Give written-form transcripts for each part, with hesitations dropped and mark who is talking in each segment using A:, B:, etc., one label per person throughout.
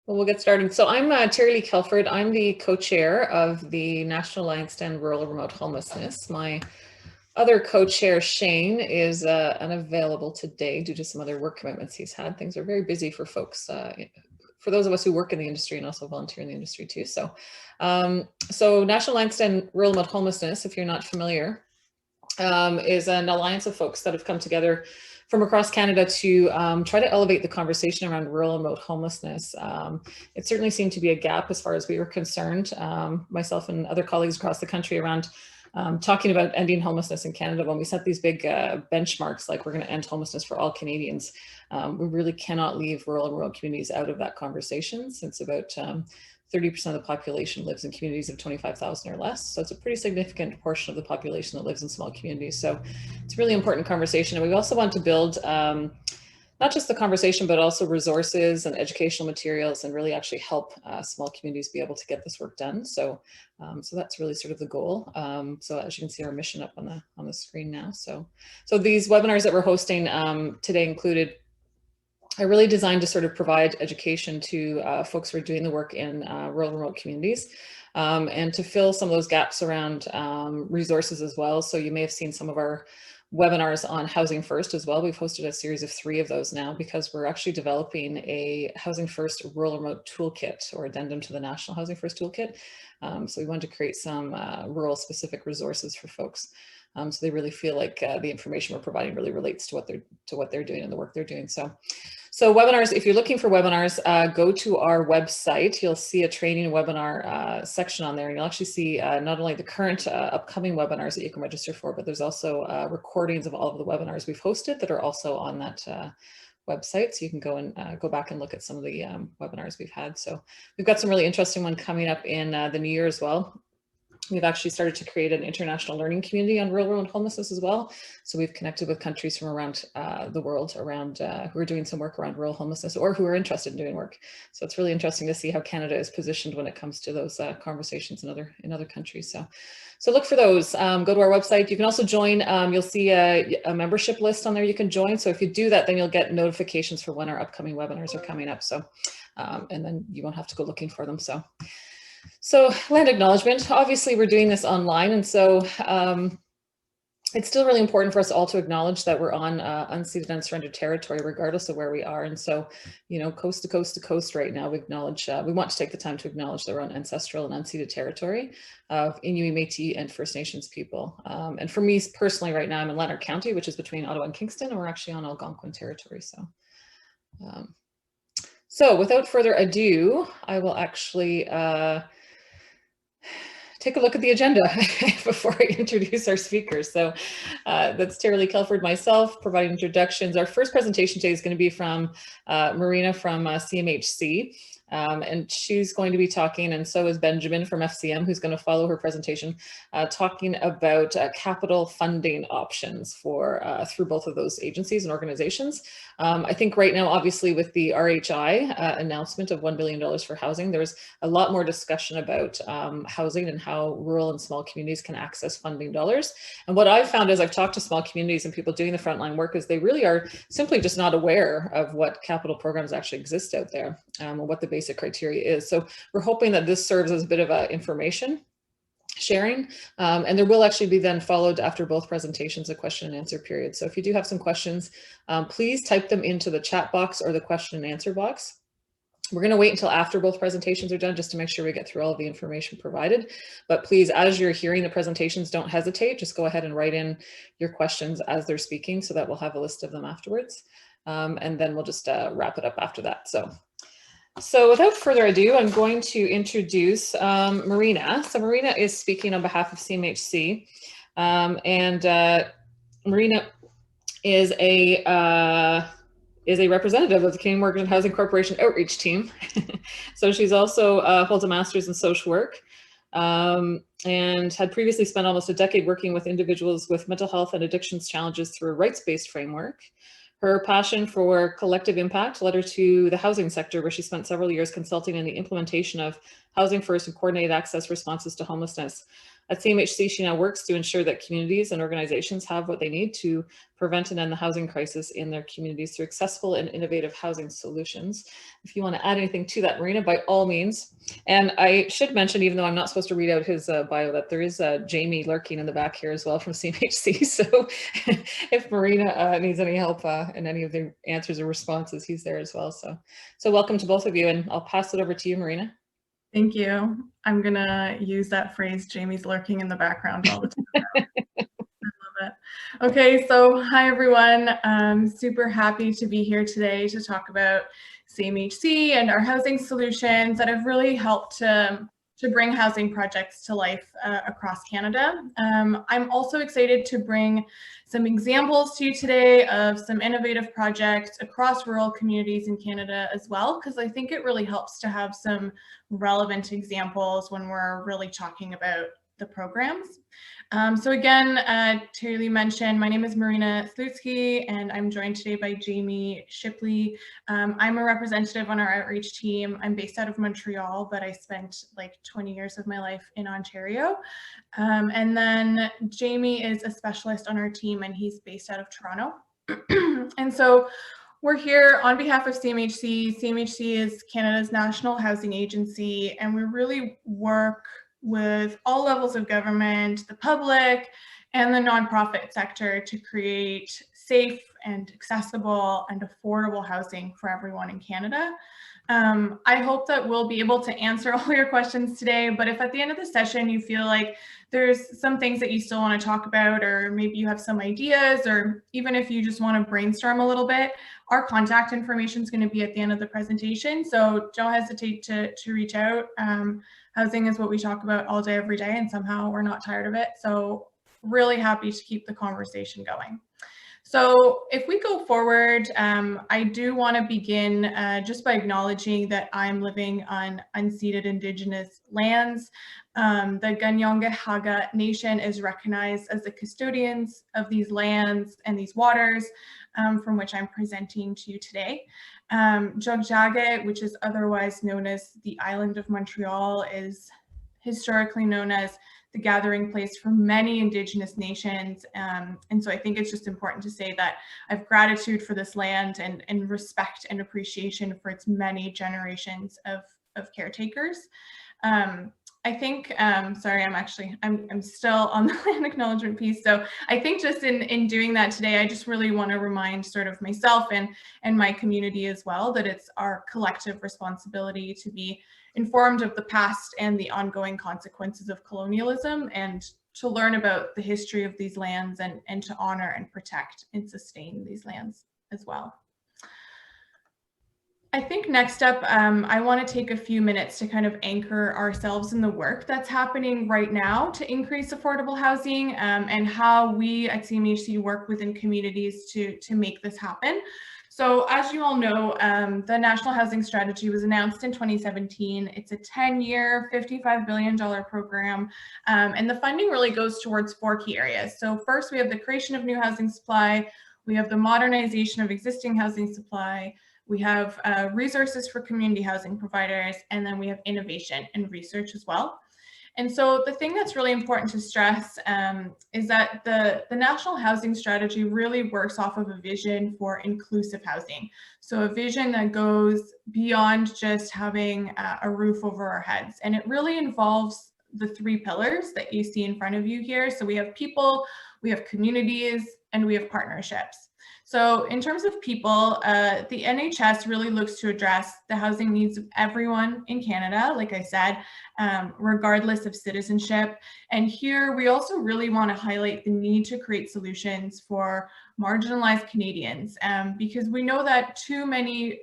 A: Well, we'll get started. So I'm Terry Lee Kelford. I'm the co-chair of the National Alliance to End Rural Remote Homelessness. My other co-chair, Shane, is unavailable today due to some other work commitments he's had. Things are very busy for folks, for those of us who work in the industry and also volunteer in the industry too. So, National Alliance to End Rural Remote Homelessness, if you're not familiar, is an alliance of folks that have come together from across Canada to try to elevate the conversation around rural and remote homelessness. It certainly seemed to be a gap as far as we were concerned, myself and other colleagues across the country, around talking about ending homelessness in Canada. When we set these big benchmarks, like we're going to end homelessness for all Canadians, we really cannot leave rural and remote communities out of that conversation, since about 30% of the population lives in communities of 25,000 or less. So it's a pretty significant portion of the population that lives in small communities. So it's a really important conversation. And we also want to build not just the conversation, but also resources and educational materials, and really actually help small communities be able to get this work done. So that's really sort of the goal. So as you can see, our mission up on the screen now. So these webinars that we're hosting today included are really designed to sort of provide education to folks who are doing the work in rural remote communities, and to fill some of those gaps around resources as well. So you may have seen some of our webinars on Housing First as well. We've hosted a series of 3 of those now, because we're actually developing a Housing First Rural Remote Toolkit, or addendum to the National Housing First Toolkit. So we wanted to create some rural specific resources for folks. So they really feel like the information we're providing really relates to what they're doing and the work they're doing. So webinars, if you're looking for webinars, go to our website. You'll see a training webinar section on there, and you'll actually see not only the current upcoming webinars that you can register for, but there's also recordings of all of the webinars we've hosted that are also on that website. So you can go and go back and look at some of the webinars we've had. So we've got some really interesting one coming up in the new year as well. We've actually started to create an international learning community on rural remote homelessness as well. So we've connected with countries from around the world who are doing some work around rural homelessness, or who are interested in doing work. So it's really interesting to see how Canada is positioned when it comes to those conversations in other countries. So look for those. Go to our website. You can also join. You'll see a membership list on there you can join. So if you do that, then you'll get notifications for when our upcoming webinars are coming up. So and then you won't have to go looking for them. So land acknowledgement, obviously we're doing this online, and so it's still really important for us all to acknowledge that we're on unceded, unsurrendered territory, regardless of where we are. And so, you know, coast to coast to coast right now, we acknowledge, we want to take the time to acknowledge that we're on ancestral and unceded territory of Inuit, Métis, and First Nations people. And for me personally, right now, I'm in Lanark County, which is between Ottawa and Kingston, and we're actually on Algonquin territory. So without further ado, I will actually take a look at the agenda before I introduce our speakers. So that's Terry Lee Kelford, myself, providing introductions. Our first presentation today is going to be from Marina from CMHC. And she's going to be talking, and so is Benjamin from FCM, who's going to follow her presentation, talking about capital funding options for through both of those agencies and organizations. I think right now, obviously, with the RHI announcement of $1 billion for housing, there's a lot more discussion about housing and how rural and small communities can access funding dollars. And what I've found as I've talked to small communities and people doing the frontline work is they really are simply just not aware of what capital programs actually exist out there, and what the basic criteria is. So we're hoping that this serves as a bit of information sharing, and there will actually be then followed after both presentations a question and answer period. So if you do have some questions, please type them into the chat box or the question and answer box. We're going to wait until after both presentations are done just to make sure we get through all of the information provided. But please, as you're hearing the presentations, don't hesitate. Just go ahead and write in your questions as they're speaking, so that we'll have a list of them afterwards. And then we'll just wrap it up after that. So without further ado, I'm going to introduce Marina. So Marina is speaking on behalf of CMHC, and Marina is a representative of the Canadian Mortgage and Housing Corporation Outreach Team. So she's also holds a master's in social work, and had previously spent almost a decade working with individuals with mental health and addictions challenges through a rights-based framework. Her passion for collective impact led her to the housing sector, where she spent several years consulting in the implementation of Housing First and coordinated access responses to homelessness. At CMHC, she now works to ensure that communities and organizations have what they need to prevent and end the housing crisis in their communities through accessible and innovative housing solutions. If you want to add anything to that, Marina, by all means. And I should mention, even though I'm not supposed to read out his bio, that there is Jamie lurking in the back here as well from CMHC. So if Marina needs any help in any of the answers or responses, he's there as well. So welcome to both of you, and I'll pass it over to you, Marina.
B: Thank you. I'm gonna use that phrase, Jamie's lurking in the background all the time. I love it. Okay, so hi everyone. I'm super happy to be here today to talk about CMHC and our housing solutions that have really helped to bring housing projects to life across Canada. I'm also excited to bring some examples to you today of some innovative projects across rural communities in Canada as well, because I think it really helps to have some relevant examples when we're really talking about the programs. So again, Terry mentioned, my name is Marina Slutsky, and I'm joined today by Jamie Shipley. I'm a representative on our outreach team. I'm based out of Montreal, but I spent like 20 years of my life in Ontario. And then Jamie is a specialist on our team, and he's based out of Toronto. And so we're here on behalf of CMHC. CMHC is Canada's national housing agency, and we really work with all levels of government, the public, and the nonprofit sector to create safe and accessible and affordable housing for everyone in Canada. I hope that we'll be able to answer all your questions today, but if at the end of the session you feel like there's some things that you still want to talk about, or maybe you have some ideas, or even if you just want to brainstorm a little bit, our contact information is going to be at the end of the presentation, so don't hesitate to reach out. Housing is what we talk about all day, every day, and somehow we're not tired of it. So really happy to keep the conversation going. So if we go forward, I do want to begin just by acknowledging that I'm living on unceded Indigenous lands. The Kanien'kehá:ka Nation is recognized as the custodians of these lands and these waters, from which I'm presenting to you today. Tiohtià:ke, which is otherwise known as the island of Montreal, is historically known as the gathering place for many Indigenous nations. And so I think it's just important to say that I have gratitude for this land and respect and appreciation for its many generations of caretakers. I think, sorry, I'm still on the land acknowledgement piece. So I think just in doing that today, I just really want to remind sort of myself and my community as well, that it's our collective responsibility to be informed of the past and the ongoing consequences of colonialism, and to learn about the history of these lands and to honor and protect and sustain these lands as well. I think next up, I want to take a few minutes to kind of anchor ourselves in the work that's happening right now to increase affordable housing, and how we at CMHC work within communities to make this happen. So as you all know, the National Housing Strategy was announced in 2017. It's a 10-year, $55 billion program, and the funding really goes towards 4 key areas. So first, we have the creation of new housing supply, we have the modernization of existing housing supply, we have resources for community housing providers, and then we have innovation and research as well. And so the thing that's really important to stress is that the National Housing Strategy really works off of a vision for inclusive housing. So a vision that goes beyond just having a roof over our heads. And it really involves the 3 pillars that you see in front of you here. So we have people, we have communities, and we have partnerships. So in terms of people, the NHS really looks to address the housing needs of everyone in Canada, like I said, regardless of citizenship. And here we also really want to highlight the need to create solutions for marginalized Canadians, because we know that too many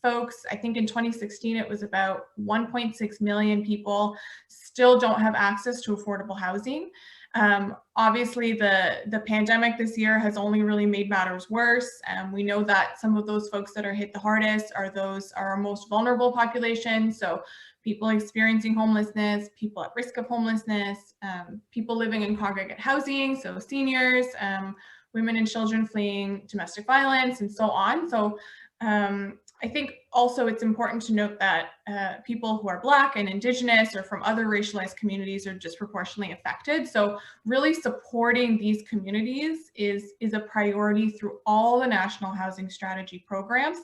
B: folks, I think in 2016 it was about 1.6 million people, still don't have access to affordable housing. Obviously, the pandemic this year has only really made matters worse. We know that some of those folks that are hit the hardest are our most vulnerable population. So people experiencing homelessness, people at risk of homelessness, people living in congregate housing, so seniors, women and children fleeing domestic violence, and so on. So I think also it's important to note that people who are Black and Indigenous or from other racialized communities are disproportionately affected. So really supporting these communities is a priority through all the National Housing Strategy programs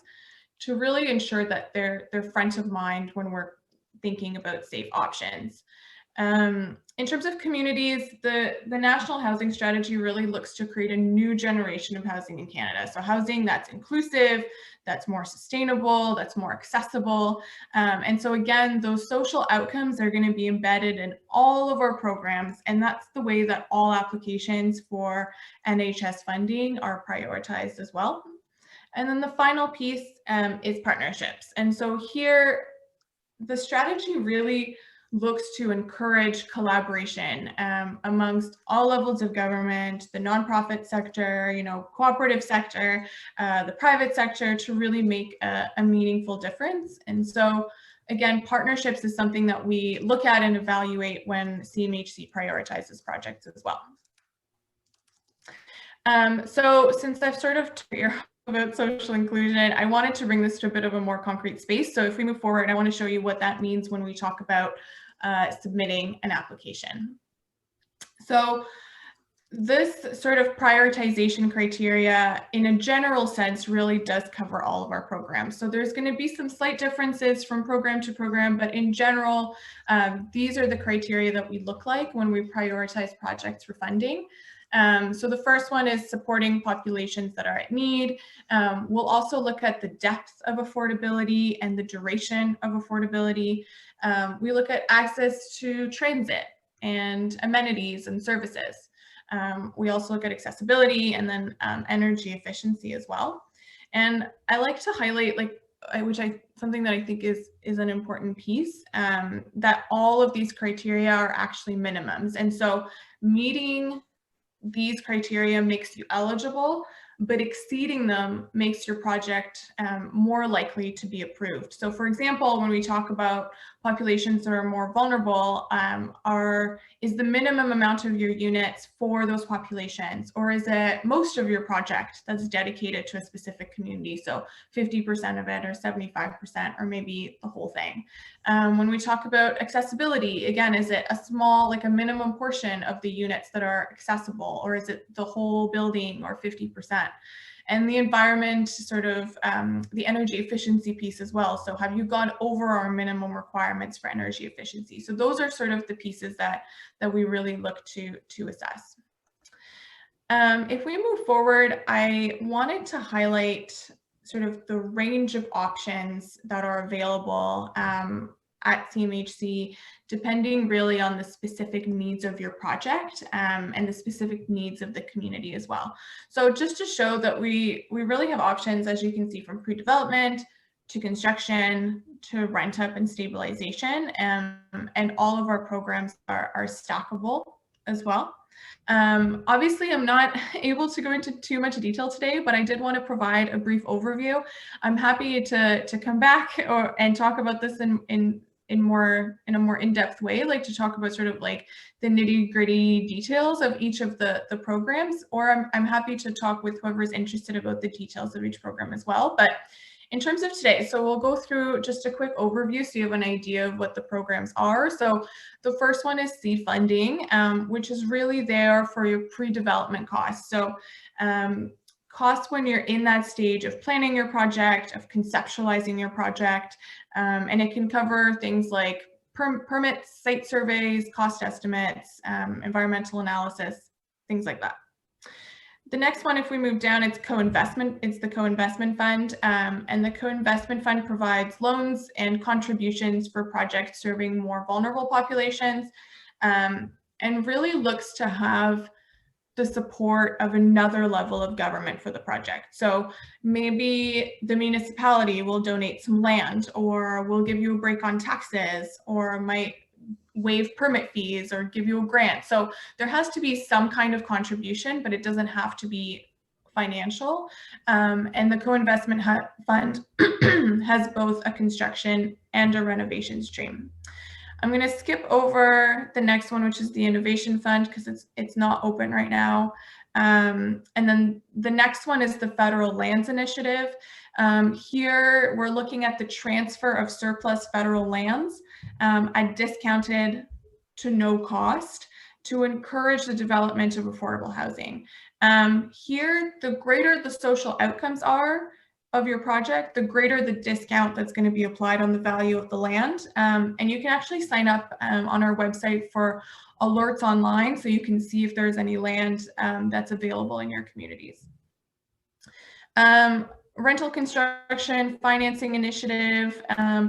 B: to really ensure that they're front of mind when we're thinking about safe options. In terms of communities, the National Housing Strategy really looks to create a new generation of housing in Canada. So housing that's inclusive, that's more sustainable, that's more accessible. And so again, those social outcomes are going to be embedded in all of our programs. And that's the way that all applications for NHS funding are prioritized as well. And then the final piece is partnerships. And so here, the strategy really looks to encourage collaboration amongst all levels of government, the nonprofit sector, cooperative sector, the private sector, to really make a meaningful difference. And so again, partnerships is something that we look at and evaluate when CMHC prioritizes projects as well. So since I've sort of about social inclusion, I wanted to bring this to a bit of a more concrete space. So if we move forward, I want to show you what that means when we talk about submitting an application. So this sort of prioritization criteria in a general sense really does cover all of our programs. So there's going to be some slight differences from program to program, but in general, these are the criteria that we look like when we prioritize projects for funding. So the first one is supporting populations that are at need. We'll also look at the depth of affordability and the duration of affordability. We look at access to transit and amenities and services. We also look at accessibility and then energy efficiency as well. And I like to highlight, something that I think is an important piece, that all of these criteria are actually minimums. And so meeting these criteria makes you eligible, but exceeding them makes your project more likely to be approved. So for example, when we talk about populations that are more vulnerable, is the minimum amount of your units for those populations, or is it most of your project that's dedicated to a specific community? So 50% of it, or 75%, or maybe the whole thing. When we talk about accessibility, again, is it a small, like a minimum portion of the units that are accessible, or is it the whole building, or 50%? And the environment, sort of the energy efficiency piece as well. So have you gone over our minimum requirements for energy efficiency? So those are sort of the pieces that we really look to assess. If we move forward, I wanted to highlight sort of the range of options that are available at CMHC, depending really on the specific needs of your project and the specific needs of the community as well. So just to show that we really have options, as you can see, from pre-development to construction to rent up and stabilization, and all of our programs are stackable as well. Obviously, I'm not able to go into too much detail today, but I did want to provide a brief overview. I'm happy to come back and talk about this in a more in-depth way, like to talk about sort of like the nitty-gritty details of each of the programs, or I'm happy to talk with whoever's interested about the details of each program as well. But in terms of today, so we'll go through just a quick overview so you have an idea of what the programs are. So the first one is seed funding, which is really there for your pre-development costs. So costs when you're in that stage of planning your project, of conceptualizing your project, and it can cover things like permits, site surveys, cost estimates, environmental analysis, things like that. The next one, if we move down, it's co-investment. It's the co-investment fund, and the co-investment fund provides loans and contributions for projects serving more vulnerable populations, and really looks to have the support of another level of government for the project. So maybe the municipality will donate some land, or will give you a break on taxes, or might waive permit fees or give you a grant. So there has to be some kind of contribution, but it doesn't have to be financial. And the co-investment fund has both a construction and a renovation stream. I'm going to skip over the next one, which is the innovation fund, because it's not open right now. And then the next one is the federal lands initiative. Here we're looking at the transfer of surplus federal lands at discounted to no cost to encourage the development of affordable housing. Here, the greater the social outcomes are of your project, the greater the discount that's going to be applied on the value of the land. And you can actually sign up on our website for alerts online, so you can see if there's any land that's available in your communities. Rental construction financing initiative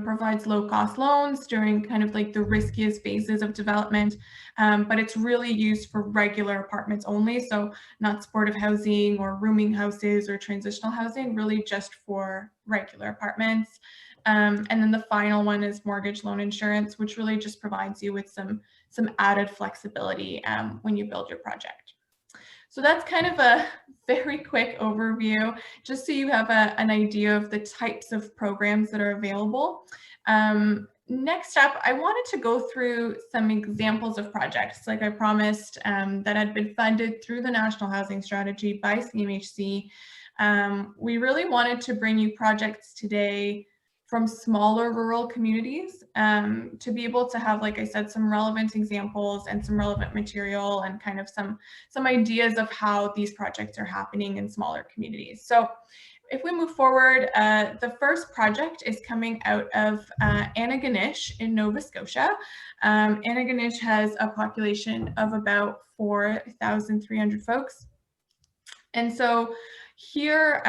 B: provides low-cost loans during kind of like the riskiest phases of development, but it's really used for regular apartments only, so not supportive housing or rooming houses or transitional housing, really just for regular apartments. And then the final one is mortgage loan insurance, which really just provides you with some added flexibility when you build your project. So that's kind of a very quick overview, just so you have an idea of the types of programs that are available. Next up, I wanted to go through some examples of projects, like I promised, that had been funded through the National Housing Strategy by CMHC. We really wanted to bring you projects today from smaller rural communities to be able to have, like I said, some relevant examples and some relevant material and kind of some ideas of how these projects are happening in smaller communities. So if we move forward, the first project is coming out of Antigonish in Nova Scotia. Antigonish has a population of about 4,300 folks. And so here,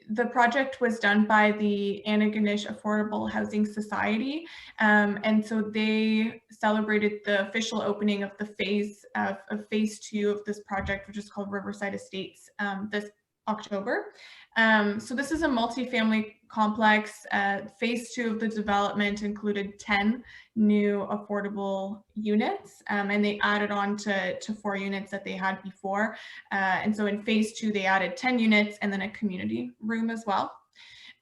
B: the project was done by the Antigonish Affordable Housing Society, and so they celebrated the official opening of the phase 2 of this project, which is called Riverside Estates, this October. So this is a multifamily complex. Phase 2 of the development included 10 new affordable units, and they added on to 4 units that they had before. And so in phase 2, they added 10 units and then a community room as well.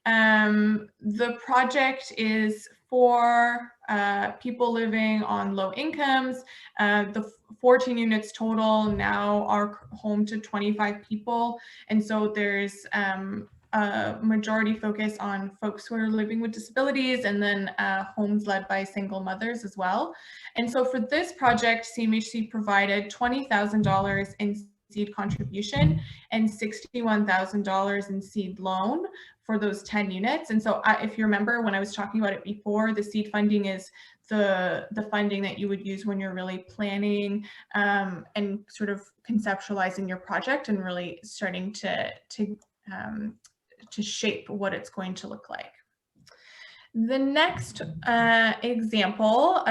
B: The project is for people living on low incomes. The 14 units total now are home to 25 people. And so there's a majority focus on folks who are living with disabilities, and then homes led by single mothers as well. And so for this project, CMHC provided $20,000 in seed contribution and $61,000 in seed loan for those 10 units. And so if you remember when I was talking about it before, the seed funding is the funding that you would use when you're really planning and sort of conceptualizing your project and really starting to shape what it's going to look like. The next example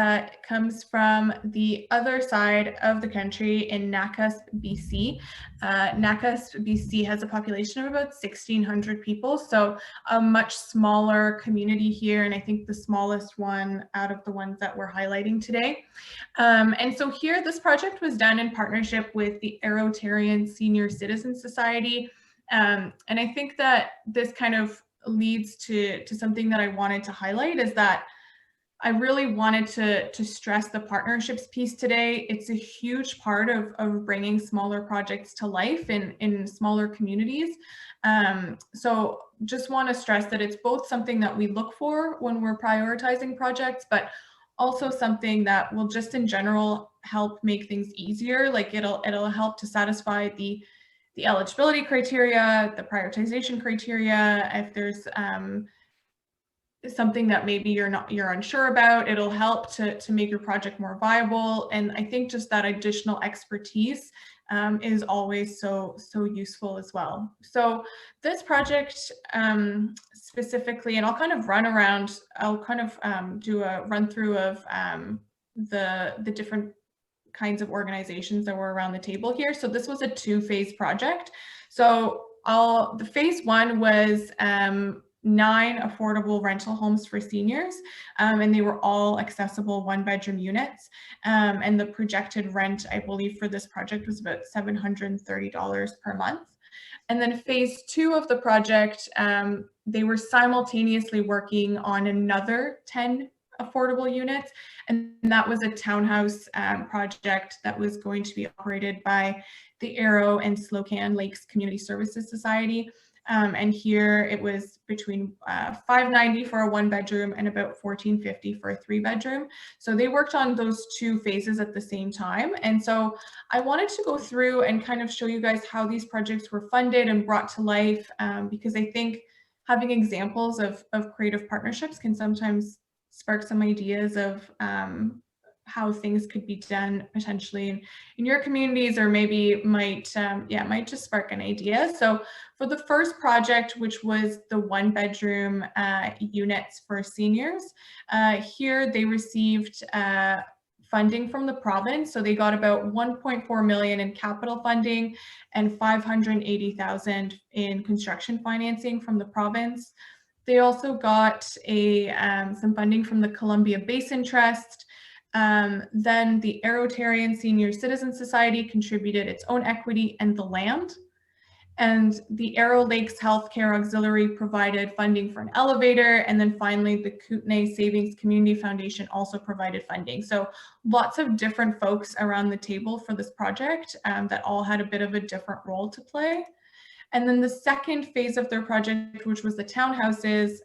B: comes from the other side of the country in Nakas, BC. Nakas, BC has a population of about 1,600 people, so a much smaller community here, and I think the smallest one out of the ones that we're highlighting today. And so here, this project was done in partnership with the Rotarian Senior Citizen Society. And I think that this kind of leads to something that I wanted to highlight, is that I really wanted to stress the partnerships piece today. It's a huge part of bringing smaller projects to life in smaller communities. So just want to stress that it's both something that we look for when we're prioritizing projects, but also something that will just in general help make things easier. Like it'll help to satisfy the eligibility criteria, the prioritization criteria. If there's something that maybe you're unsure about, it'll help to make your project more viable. And I think just that additional expertise is always so useful as well. So this project specifically, and I'll kind of do a run through of the different kinds of organizations that were around the table here. So this was a 2-phase project. So the phase 1 was 9 affordable rental homes for seniors, and they were all accessible 1-bedroom units. And the projected rent, I believe, for this project was about $730 per month. And then phase 2 of the project, they were simultaneously working on another 10 affordable units, and that was a townhouse project that was going to be operated by the Arrow and Slocan Lakes Community Services Society. And here it was between $590 for a 1-bedroom and about $1,450 for a 3-bedroom. So they worked on those 2 phases at the same time. And so I wanted to go through and kind of show you guys how these projects were funded and brought to life, because I think having examples of creative partnerships can sometimes spark some ideas of how things could be done potentially in your communities, or maybe might just spark an idea. So for the first project, which was the 1-bedroom units for seniors, here they received funding from the province. So they got about 1.4 million in capital funding and 580,000 in construction financing from the province. They also got some funding from the Columbia Basin Trust. Then the Rotarian Senior Citizen Society contributed its own equity and the land. And the Arrow Lakes Healthcare Auxiliary provided funding for an elevator. And then finally, the Kootenay Savings Community Foundation also provided funding. So lots of different folks around the table for this project that all had a bit of a different role to play. And then the second phase of their project, which was the townhouses,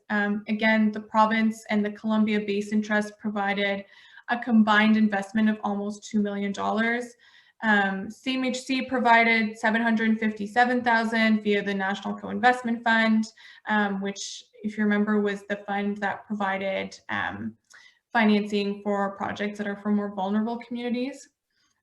B: again, the province and the Columbia Basin Trust provided a combined investment of almost $2 million. CMHC provided $757,000 via the National Co-Investment Fund, which, if you remember, was the fund that provided financing for projects that are for more vulnerable communities.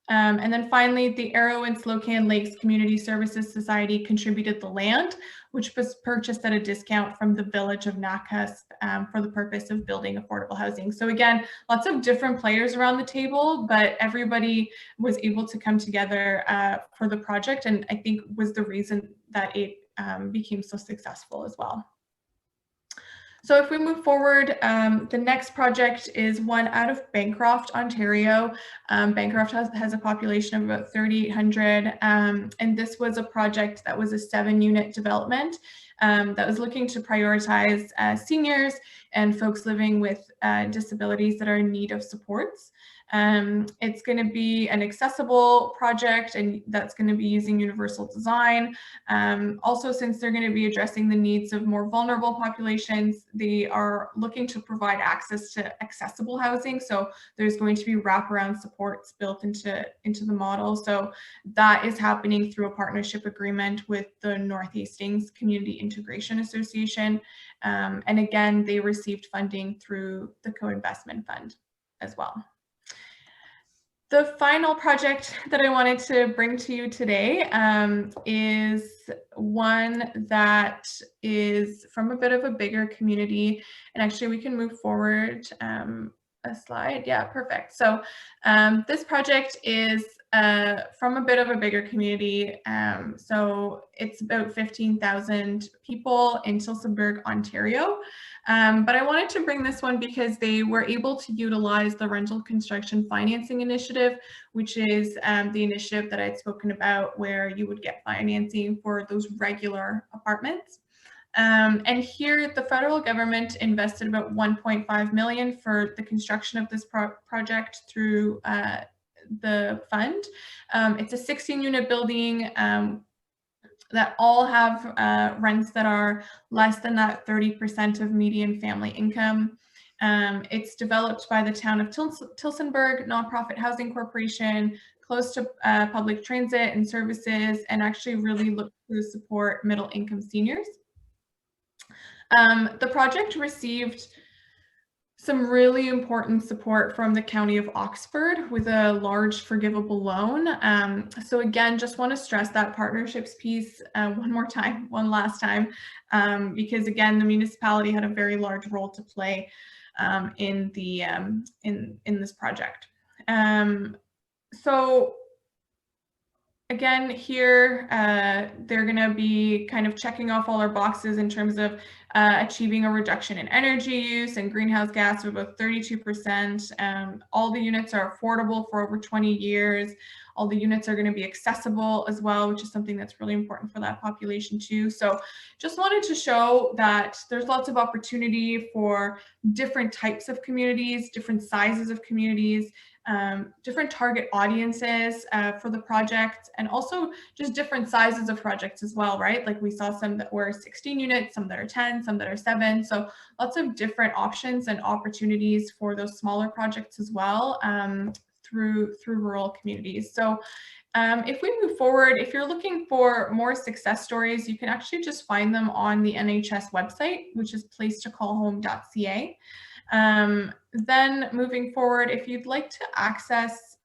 B: And then finally, the Arrow and Slocan Lakes Community Services Society contributed the land, which was purchased at a discount from the village of Nakusp for the purpose of building affordable housing. So again, lots of different players around the table, but everybody was able to come together for the project, and I think was the reason that it became so successful as well. So if we move forward, the next project is one out of Bancroft, Ontario. Bancroft has a population of about 3,800, and this was a project that was a 7-unit development that was looking to prioritize seniors and folks living with disabilities that are in need of supports. It's going to be an accessible project, and that's going to be using universal design. Also, since they're going to be addressing the needs of more vulnerable populations, they are looking to provide access to accessible housing. So there's going to be wraparound supports built into the model. So that is happening through a partnership agreement with the North Hastings Community Integration Association. And again, they received funding through the Co-Investment Fund as well. The final project that I wanted to bring to you today is one that is from a bit of a bigger community. And actually we can move forward a slide. Yeah, perfect. So this project is from a bit of a bigger community. So it's about 15,000 people in Tillsonburg, Ontario. But I wanted to bring this one because they were able to utilize the Rental Construction Financing Initiative, which is the initiative that I'd spoken about, where you would get financing for those regular apartments. And here the federal government invested about 1.5 million for the construction of this project through the fund. It's a 16-unit building that all have rents that are less than that 30% of median family income. It's developed by the town of Tillsonburg Nonprofit Housing Corporation, close to public transit and services, and actually really look to support middle income seniors. The project received some really important support from the County of Oxford with a large forgivable loan. So again, just want to stress that partnerships piece one last time, because again, the municipality had a very large role to play in this project. So again, here, they're going to be kind of checking off all our boxes in terms of achieving a reduction in energy use and greenhouse gas of about 32%. All the units are affordable for over 20 years. All the units are going to be accessible as well, which is something that's really important for that population too. So just wanted to show that there's lots of opportunity for different types of communities, different sizes of communities, different target audiences for the project, and also just different sizes of projects as well, right? Like we saw some that were 16 units, some that are 10, some that are 7. So lots of different options and opportunities for those smaller projects as well through rural communities. So if we move forward, if you're looking for more success stories, you can actually just find them on the NHS website, which is placetocallhome.ca. Then moving forward, if you'd like to access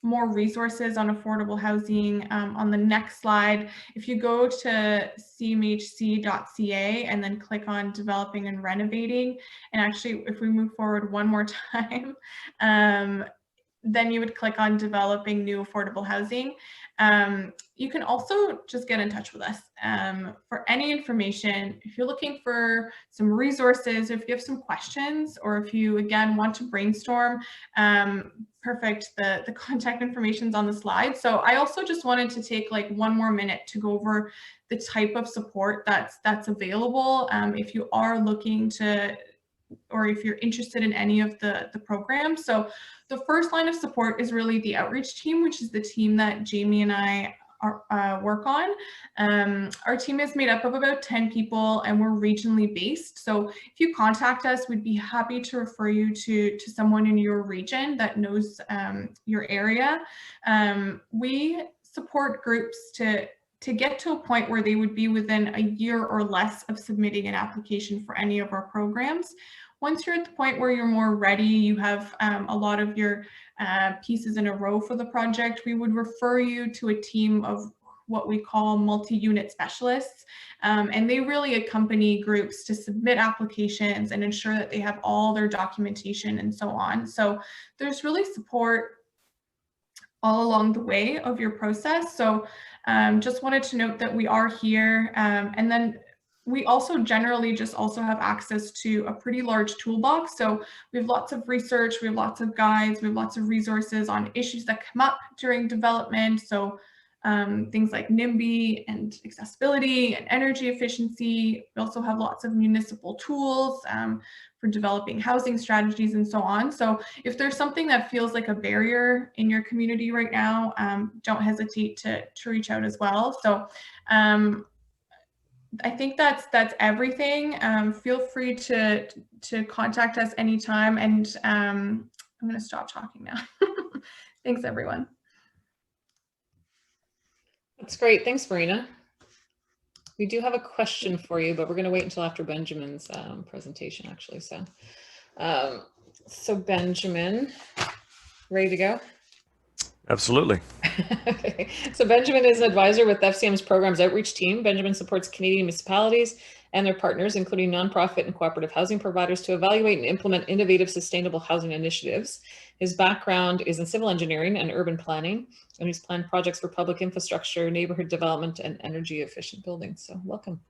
B: more resources on affordable housing, on the next slide, if you go to cmhc.ca and then click on developing and renovating, and actually if we move forward one more time, then you would click on developing new affordable housing. You can also just get in touch with us for any information. If you're looking for some resources, if you have some questions, or if you, again, want to brainstorm, perfect. The contact information is on the slide. So I also just wanted to take like one more minute to go over the type of support that's available if you are looking to, or if you're interested in any of the programs. So the first line of support is really the outreach team, which is the team that Jamie and I work on. Our team is made up of about 10 people, and we're regionally based. So if you contact us, we'd be happy to refer you to someone in your region that knows your area. We support groups to get to a point where they would be within a year or less of submitting an application for any of our programs. Once you're at the point where you're more ready, you have a lot of your pieces in a row for the project, we would refer you to a team of what we call multi-unit specialists. And they really accompany groups to submit applications and ensure that they have all their documentation and so on. So there's really support all along the way of your process. So just wanted to note that we are here. And then we also generally just also have access to a pretty large toolbox. So we have lots of research, we have lots of guides, we have lots of resources on issues that come up during development. So things like NIMBY and accessibility and energy efficiency. We also have lots of municipal tools for developing housing strategies and so on. So if there's something that feels like a barrier in your community right now, don't hesitate to reach out as well. So I think that's everything. Feel free to contact us anytime, and I'm going to stop talking now. Thanks, everyone.
A: That's great. Thanks, Marina. We do have a question for you, but we're going to wait until after Benjamin's presentation, actually. So Benjamin, ready to go?
C: Absolutely.
A: Okay. So Benjamin is an advisor with FCM's Programs Outreach Team. Benjamin supports Canadian municipalities and their partners, including nonprofit and cooperative housing providers, to evaluate and implement innovative, sustainable housing initiatives. His background is in civil engineering and urban planning, and he's planned projects for public infrastructure, neighborhood development, and energy efficient buildings. So welcome.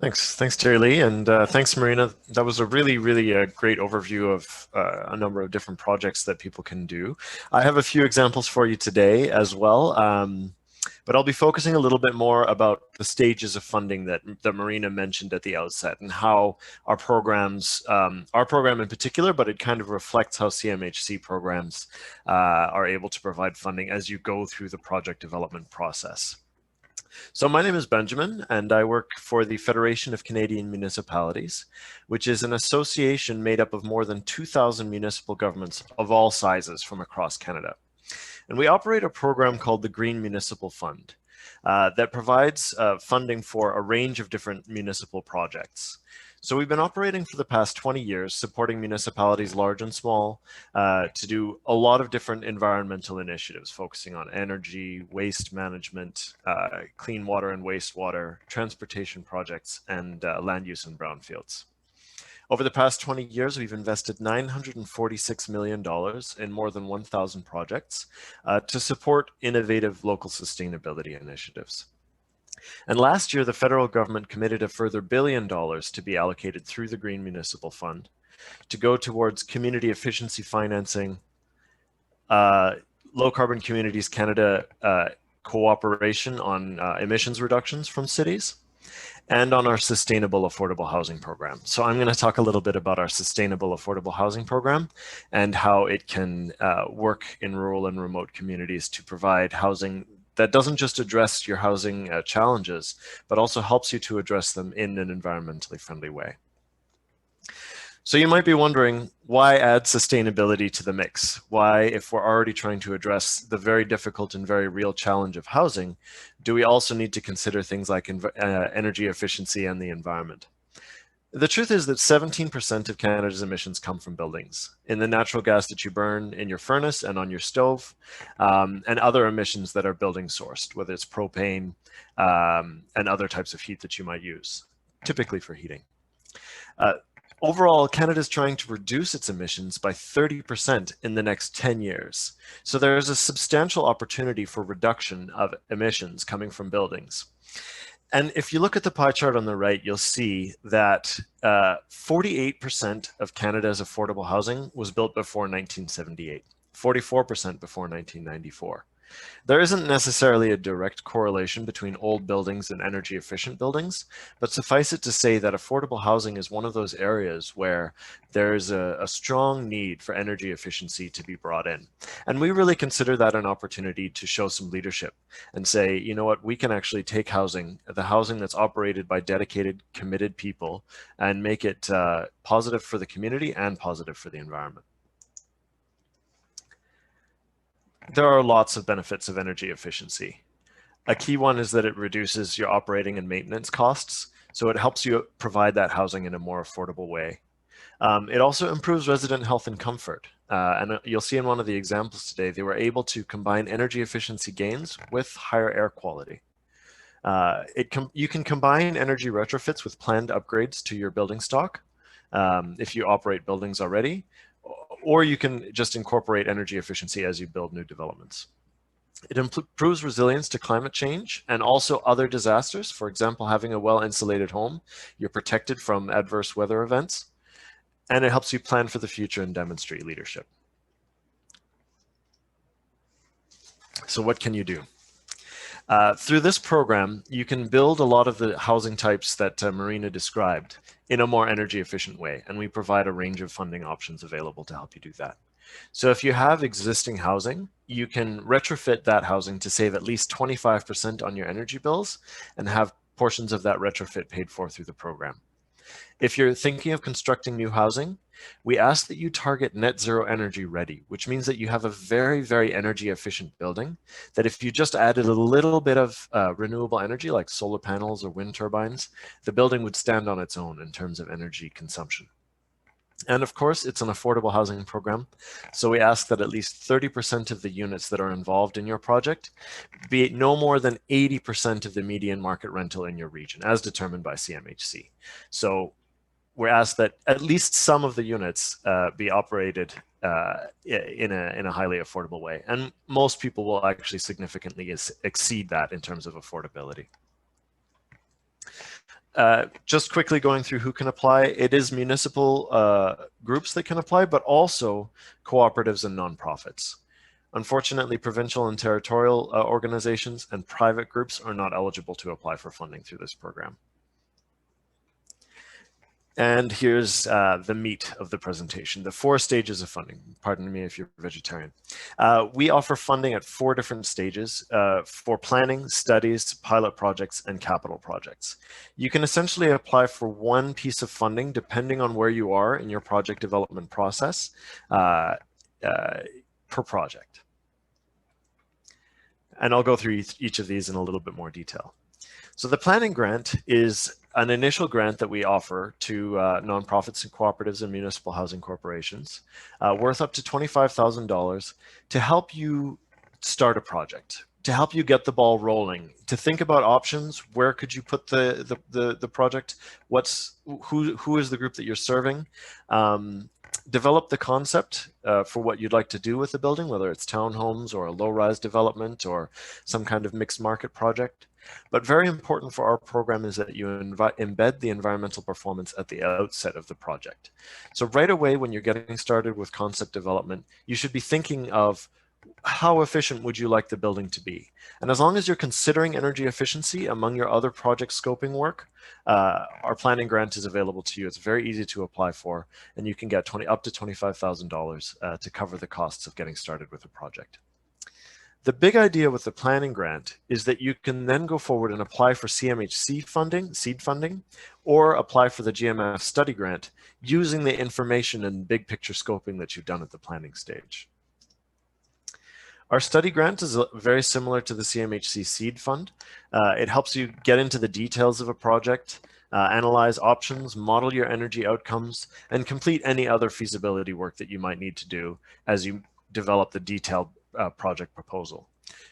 C: Thanks, Jerry Lee, and thanks, Marina. That was a really great overview of a number of different projects that people can do. I have a few examples for you today as well, but I'll be focusing a little bit more about the stages of funding that Marina mentioned at the outset, and how our programs, our program in particular, but it kind of reflects how CMHC programs are able to provide funding as you go through the project development process. So my name is Benjamin, and I work for the Federation of Canadian Municipalities, which is an association made up of more than 2,000 municipal governments of all sizes from across Canada. And we operate a program called the Green Municipal Fund that provides funding for a range of different municipal projects. So we've been operating for the past 20 years, supporting municipalities large and small to do a lot of different environmental initiatives, focusing on energy, waste management, clean water and wastewater, transportation projects, and land use and brownfields. Over the past 20 years, we've invested $946 million in more than 1,000 projects to support innovative local sustainability initiatives. And last year, the federal government committed a further $1 billion to be allocated through the Green Municipal Fund to go towards community efficiency financing, Low Carbon Communities Canada cooperation on emissions reductions from cities, and on our Sustainable Affordable Housing Program. So I'm going to talk a little bit about our Sustainable Affordable Housing Program and how it can work in rural and remote communities to provide housing that doesn't just address your housing challenges, but also helps you to address them in an environmentally friendly way. So you might be wondering, why add sustainability to the mix? Why, if we're already trying to address the very difficult and very real challenge of housing, do we also need to consider things like energy efficiency and the environment? The truth is that 17% of Canada's emissions come from buildings, in the natural gas that you burn in your furnace and on your stove, and other emissions that are building sourced, whether it's propane and other types of heat that you might use, typically for heating. Overall, Canada is trying to reduce its emissions by 30% in the next 10 years. So there is a substantial opportunity for reduction of emissions coming from buildings. And if you look at the pie chart on the right, you'll see that 48% of Canada's affordable housing was built before 1978, 44% before 1994. There isn't necessarily a direct correlation between old buildings and energy efficient buildings, but suffice it to say that affordable housing is one of those areas where there's a strong need for energy efficiency to be brought in. And we really consider that an opportunity to show some leadership and say, you know what, we can actually take housing, the housing that's operated by dedicated, committed people, and make it positive for the community and positive for the environment. There are lots of benefits of energy efficiency. A key one is that it reduces your operating and maintenance costs, so it helps you provide that housing in a more affordable way. It also improves resident health and comfort. And you'll see in one of the examples today, they were able to combine energy efficiency gains with higher air quality. You can combine energy retrofits with planned upgrades to your building stock if you operate buildings already, or you can just incorporate energy efficiency as you build new developments. It improves resilience to climate change and also other disasters. For example, having a well-insulated home, you're protected from adverse weather events, and it helps you plan for the future and demonstrate leadership. So what can you do? Through this program, you can build a lot of the housing types that Marina described in a more energy efficient way, and we provide a range of funding options available to help you do that. So if you have existing housing, you can retrofit that housing to save at least 25% on your energy bills and have portions of that retrofit paid for through the program. If you're thinking of constructing new housing, we ask that you target net zero energy ready, which means that you have a very, very energy efficient building, that if you just added a little bit of renewable energy like solar panels or wind turbines, the building would stand on its own in terms of energy consumption. And of course, it's an affordable housing program. So we ask that at least 30% of the units that are involved in your project be no more than 80% of the median market rental in your region, as determined by CMHC. So we're asked that at least some of the units be operated in a highly affordable way. And most people will actually significantly exceed that in terms of affordability. Just quickly going through who can apply, it is municipal groups that can apply, but also cooperatives and nonprofits. Unfortunately, provincial and territorial organizations and private groups are not eligible to apply for funding through this program. And here's the meat of the presentation, the 4 stages of funding. Pardon me if you're vegetarian. We offer funding at 4 different stages for planning, studies, pilot projects, and capital projects. You can essentially apply for one piece of funding depending on where you are in your project development process per project. And I'll go through each of these in a little bit more detail. So the planning grant is an initial grant that we offer to nonprofits and cooperatives and municipal housing corporations worth up to $25,000 to help you start a project, to help you get the ball rolling, to think about options. Where could you put the project? Who is the group that you're serving? Develop the concept for what you'd like to do with the building, whether it's townhomes or a low-rise development or some kind of mixed market project. But very important for our program is that you embed the environmental performance at the outset of the project. So right away, when you're getting started with concept development, you should be thinking of how efficient would you like the building to be? And as long as you're considering energy efficiency among your other project scoping work, our planning grant is available to you. It's very easy to apply for, and you can get up to $25,000 to cover the costs of getting started with a project. The big idea with the planning grant is that you can then go forward and apply for CMHC funding, seed funding, or apply for the GMF study grant using the information and big picture scoping that you've done at the planning stage. Our study grant is very similar to the CMHC seed fund. It helps you get into the details of a project, analyze options, model your energy outcomes, and complete any other feasibility work that you might need to do as you develop the detailed project proposal.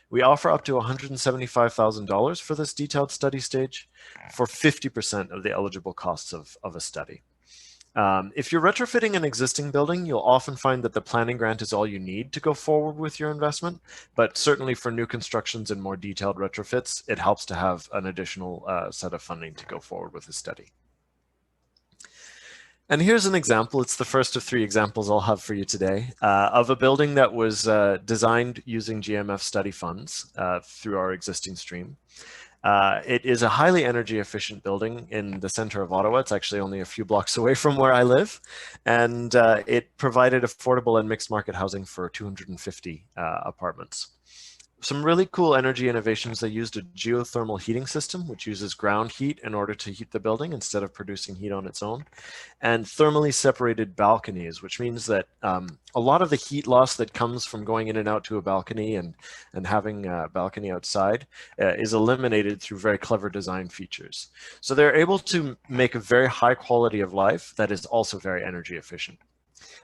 C: We offer up to $175,000 for this detailed study stage for 50% of the eligible costs of a study. If you're retrofitting an existing building, you'll often find that the planning grant is all you need to go forward with your investment, but certainly for new constructions and more detailed retrofits, it helps to have an additional set of funding to go forward with a study. And here's an example. It's the first of 3 examples I'll have for you today of a building that was designed using GMF study funds through our existing stream. It is a highly energy efficient building in the center of Ottawa. It's actually only a few blocks away from where I live. And it provided affordable and mixed market housing for 250 apartments. Some really cool energy innovations. They used a geothermal heating system, which uses ground heat in order to heat the building instead of producing heat on its own, and thermally separated balconies, which means that a lot of the heat loss that comes from going in and out to a balcony and having a balcony outside is eliminated through very clever design features. So they're able to make a very high quality of life that is also very energy efficient.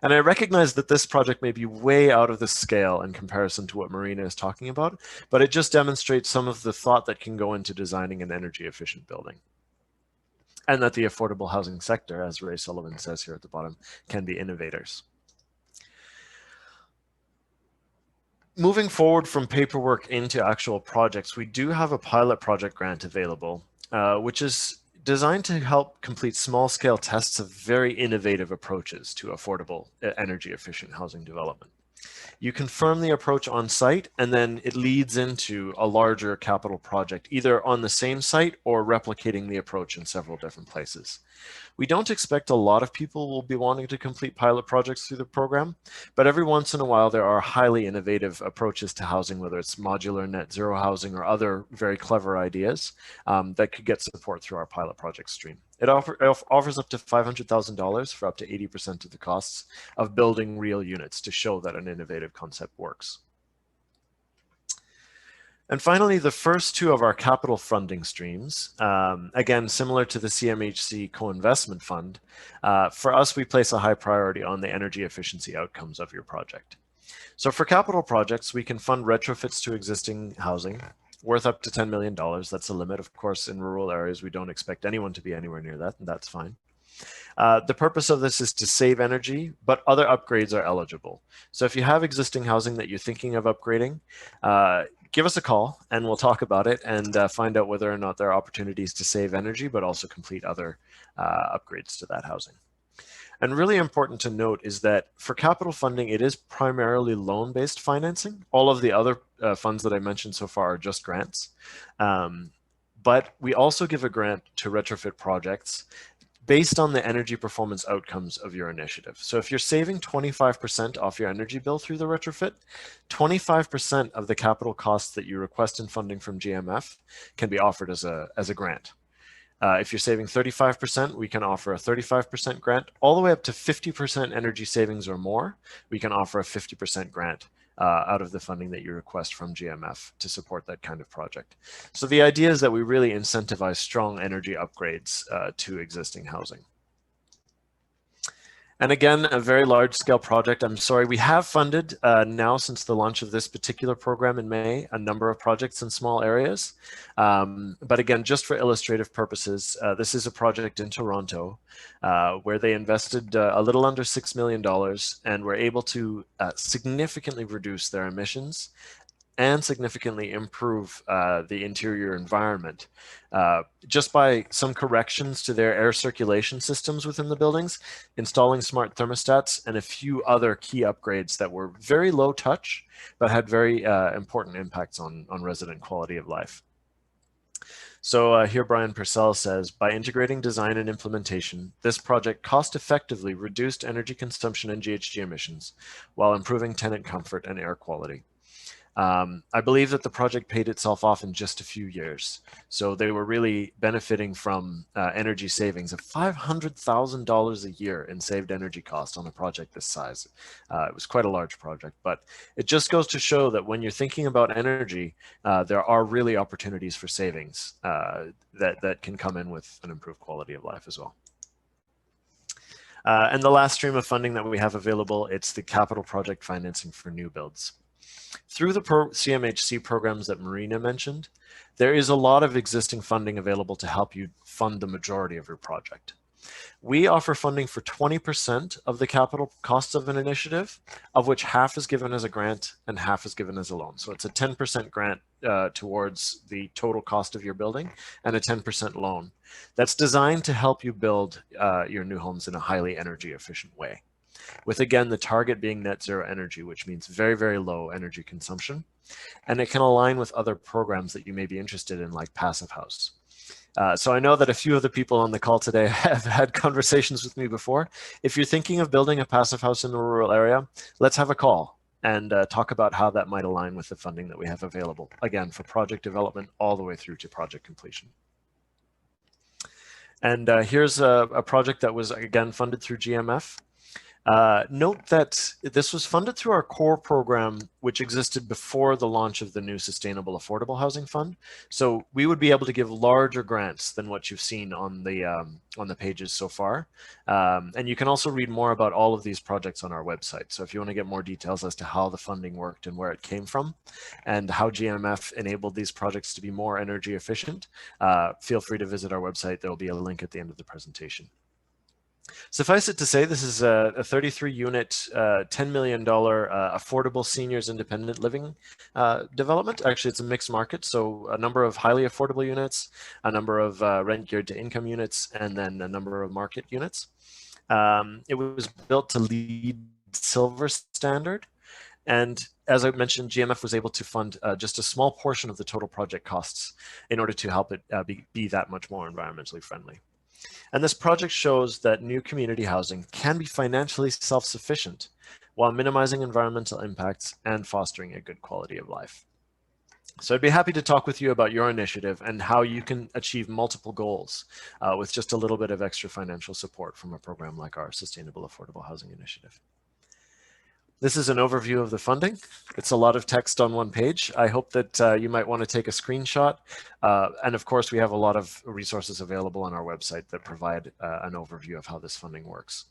C: And I recognize that this project may be way out of the scale in comparison to what Marina is talking about, but it just demonstrates some of the thought that can go into designing an energy efficient building. And that the affordable housing sector, as Ray Sullivan says here at the bottom, can be innovators. Moving forward from paperwork into actual projects, we do have a pilot project grant available, which is designed to help complete small-scale tests of very innovative approaches to affordable, energy-efficient housing development. You confirm the approach on site, and then it leads into a larger capital project, either on the same site or replicating the approach in several different places. We don't expect a lot of people will be wanting to complete pilot projects through the program, but every once in a while there are highly innovative approaches to housing, whether it's modular net zero housing or other very clever ideas that could get support through our pilot project stream. It offers up to $500,000 for up to 80% of the costs of building real units to show that an innovative concept works. And finally, the first 2 of our capital funding streams, again, similar to the CMHC co-investment fund, for us, we place a high priority on the energy efficiency outcomes of your project. So for capital projects, we can fund retrofits to existing housing worth up to $10 million. That's the limit. Of course, in rural areas, we don't expect anyone to be anywhere near that, and that's fine. The purpose of this is to save energy, but other upgrades are eligible. So if you have existing housing that you're thinking of upgrading, give us a call and we'll talk about it and find out whether or not there are opportunities to save energy, but also complete other upgrades to that housing. And really important to note is that for capital funding, it is primarily loan-based financing. All of the other funds that I mentioned so far are just grants. But we also give a grant to retrofit projects based on the energy performance outcomes of your initiative. So if you're saving 25% off your energy bill through the retrofit, 25% of the capital costs that you request in funding from GMF can be offered as a grant. If you're saving 35%, we can offer a 35% grant. All the way up to 50% energy savings or more, we can offer a 50% grant out of the funding that you request from GMF to support that kind of project. So the idea is that we really incentivize strong energy upgrades to existing housing. And again, a very large scale project. I'm sorry, we have funded now since the launch of this particular program in May, a number of projects in small areas. But again, just for illustrative purposes, this is a project in Toronto where they invested a little under $6 million and were able to significantly reduce their emissions and significantly improve the interior environment just by some corrections to their air circulation systems within the buildings, installing smart thermostats, and a few other key upgrades that were very low touch, but had very important impacts on resident quality of life. So here Brian Purcell says, by integrating design and implementation, this project cost effectively reduced energy consumption and GHG emissions while improving tenant comfort and air quality. I believe that the project paid itself off in just a few years. So they were really benefiting from energy savings of $500,000 a year in saved energy cost on a project this size. It was quite a large project, but it just goes to show that when you're thinking about energy, there are really opportunities for savings that can come in with an improved quality of life as well. And the last stream of funding that we have available, it's the capital project financing for new builds. Through the CMHC programs that Marina mentioned, there is a lot of existing funding available to help you fund the majority of your project. We offer funding for 20% of the capital costs of an initiative, of which half is given as a grant and half is given as a loan. So it's a 10% grant towards the total cost of your building and a 10% loan. That's designed to help you build your new homes in a highly energy efficient way, with again the target being net zero energy, which means very, very low energy consumption. And it can align with other programs that you may be interested in, like Passive House. So I know that a few of the people on the call today have had conversations with me before. If you're thinking of building a Passive House in a rural area, let's have a call and talk about how that might align with the funding that we have available, again, for project development all the way through to project completion. And here's a project that was, again, funded through GMF. Note that this was funded through our core program, which existed before the launch of the new Sustainable Affordable Housing Fund. So we would be able to give larger grants than what you've seen on the pages so far. And you can also read more about all of these projects on our website. So if you want to get more details as to how the funding worked and where it came from and how GMF enabled these projects to be more energy efficient, feel free to visit our website. There will be a link at the end of the presentation. Suffice it to say, this is a 33-unit, $10 million affordable seniors independent living development. Actually, it's a mixed market, so a number of highly affordable units, a number of rent geared to income units, and then a number of market units. It was built to LEED Silver standard. And as I mentioned, GMF was able to fund just a small portion of the total project costs in order to help it be that much more environmentally friendly. And this project shows that new community housing can be financially self-sufficient while minimizing environmental impacts and fostering a good quality of life. So I'd be happy to talk with you about your initiative and how you can achieve multiple goals with just a little bit of extra financial support from a program like our Sustainable Affordable Housing Initiative. This is an overview of the funding. It's a lot of text on one page. I hope that you might want to take a screenshot. And of course, we have a lot of resources available on our website that provide an overview of how this funding works.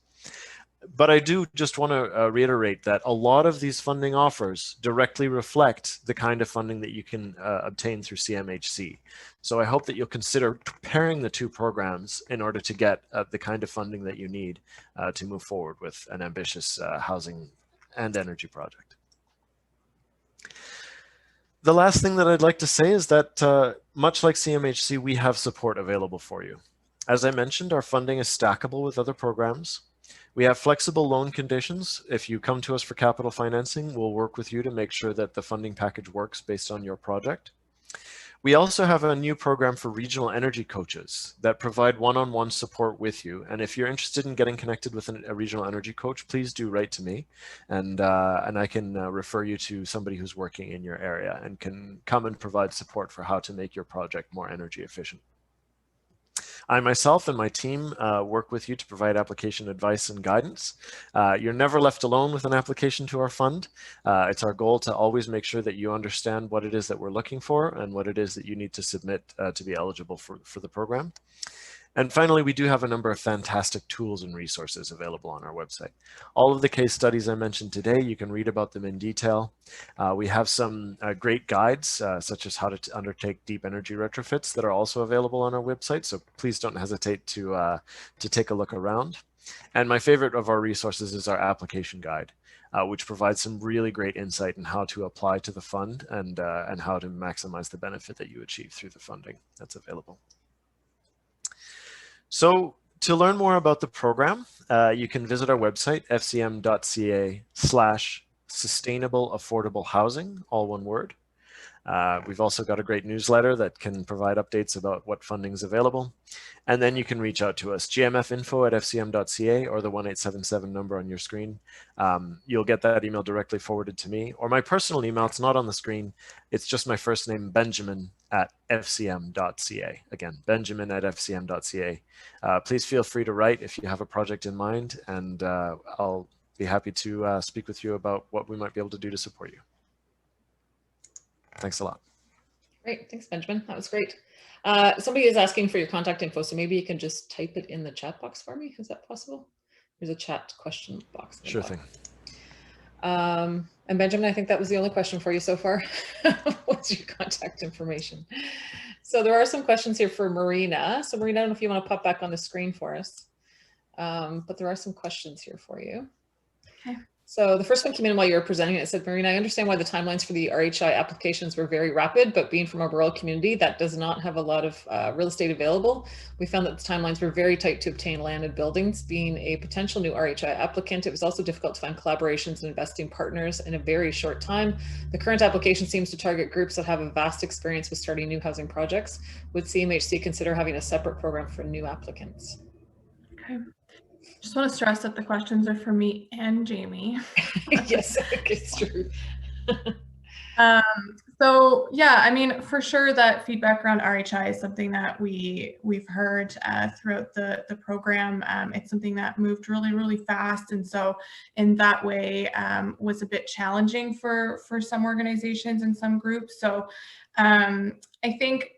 C: But I do just want to reiterate that a lot of these funding offers directly reflect the kind of funding that you can obtain through CMHC. So I hope that you'll consider pairing the two programs in order to get the kind of funding that you need to move forward with an ambitious housing and energy project. The last thing that I'd like to say is that much like CMHC, we have support available for you. As I mentioned, our funding is stackable with other programs. We have flexible loan conditions. If you come to us for capital financing, we'll work with you to make sure that the funding package works based on your project. We also have a new program for regional energy coaches that provide one-on-one support with you. And if you're interested in getting connected with a regional energy coach, please do write to me, and I can refer you to somebody who's working in your area and can come and provide support for how to make your project more energy efficient. I myself and my team work with you to provide application advice and guidance. You're never left alone with an application to our fund. It's our goal to always make sure that you understand what it is that we're looking for and what it is that you need to submit to be eligible for the program. And finally, we do have a number of fantastic tools and resources available on our website. All of the case studies I mentioned today, you can read about them in detail. We have some great guides, such as how to undertake deep energy retrofits, that are also available on our website. So please don't hesitate to take a look around. And my favorite of our resources is our application guide. which provides some really great insight in how to apply to the fund and how to maximize the benefit that you achieve through the funding that's available. So to learn more about the program, you can visit our website, fcm.ca/sustainable affordable housing, all one word. We've also got a great newsletter that can provide updates about what funding is available. And then you can reach out to us, gmfinfo@fcm.ca or the 1877 number on your screen. You'll get that email directly forwarded to me, or my personal email. It's not on the screen. It's just my first name, benjamin@fcm.ca. Again, benjamin@fcm.ca. Please feel free to write if you have a project in mind, and I'll be happy to speak with you about what we might be able to do to support you. Thanks a lot.
A: Great. Thanks, Benjamin. That was great. Somebody is asking for your contact info, so maybe you can just type it in the chat box for me. Is that possible? There's a chat question box.
C: Sure thing.
A: And Benjamin, I think that was the only question for you so far. What's your contact information? So there are some questions here for Marina. So Marina, I don't know if you want to pop back on the screen for us, but there are some questions here for you.
B: Okay.
A: So the first one came in while you were presenting it. It said, Marina, I understand why the timelines for the RHI applications were very rapid, but being from a rural community that does not have a lot of real estate available, we found that the timelines were very tight to obtain land and buildings. Being a potential new RHI applicant, it was also difficult to find collaborations and investing partners in a very short time. The current application seems to target groups that have a vast experience with starting new housing projects. Would CMHC consider having a separate program for new applicants?
B: Okay. Just want to stress that the questions are for me and Jamie.
A: Yes, it's true.
B: So yeah, I mean, for sure that feedback around RHI is something that we've heard throughout the program. It's something that moved really, really fast, and so in that way was a bit challenging for some organizations and some groups. So I think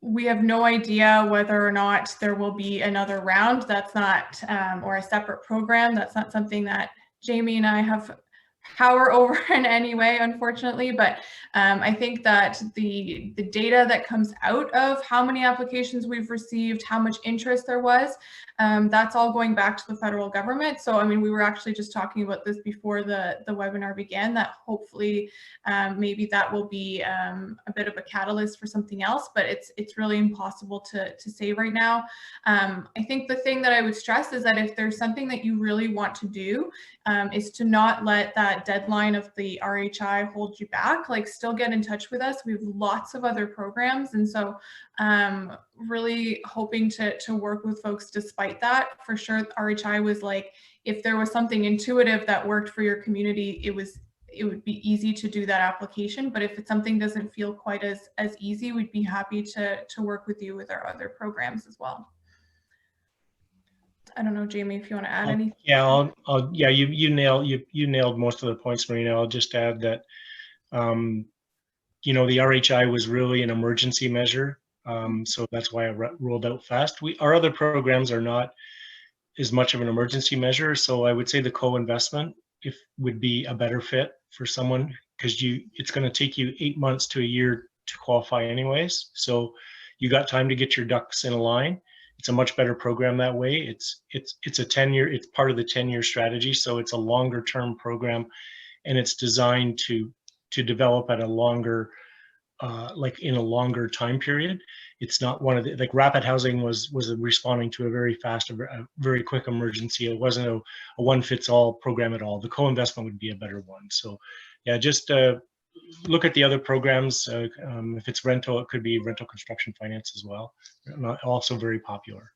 B: we have no idea whether or not there will be another round. That's not, or a separate program. That's not something that Jamie and I have power over in any way, unfortunately. But I think that the data that comes out of how many applications we've received, how much interest there was, that's all going back to the federal government. So, I mean, we were actually just talking about this before the webinar began, that hopefully maybe that will be a bit of a catalyst for something else, but it's really impossible to say right now. I think the thing that I would stress is that if there's something that you really want to do, is to not let that deadline of the RHI hold you back. Like, still get in touch with us. We have lots of other programs, and so really hoping to work with folks despite that. For sure, RHI was like, if there was something intuitive that worked for your community, it would be easy to do that application. But if it's something doesn't feel quite as easy, we'd be happy to work with you with our other programs as well. I don't know, Jamie, if you want to add anything.
D: Yeah, yeah, you nailed most of the points, Marina. I'll just add that, you know, the RHI was really an emergency measure, so that's why it rolled out fast. Our other programs are not as much of an emergency measure, so I would say the co-investment would be a better fit for someone, because it's going to take you 8 months to a year to qualify anyways. So you got time to get your ducks in a line. It's a much better program that way. It's a 10-year, it's part of the 10-year strategy. So it's a longer term program, and it's designed to develop at a longer, like in a longer time period. It's not one of the, like rapid housing was responding to a very fast, a very quick emergency. It wasn't a one fits all program at all. The co-investment would be a better one. So yeah, just look at the other programs. If it's rental, it could be rental construction finance as well. Also very popular.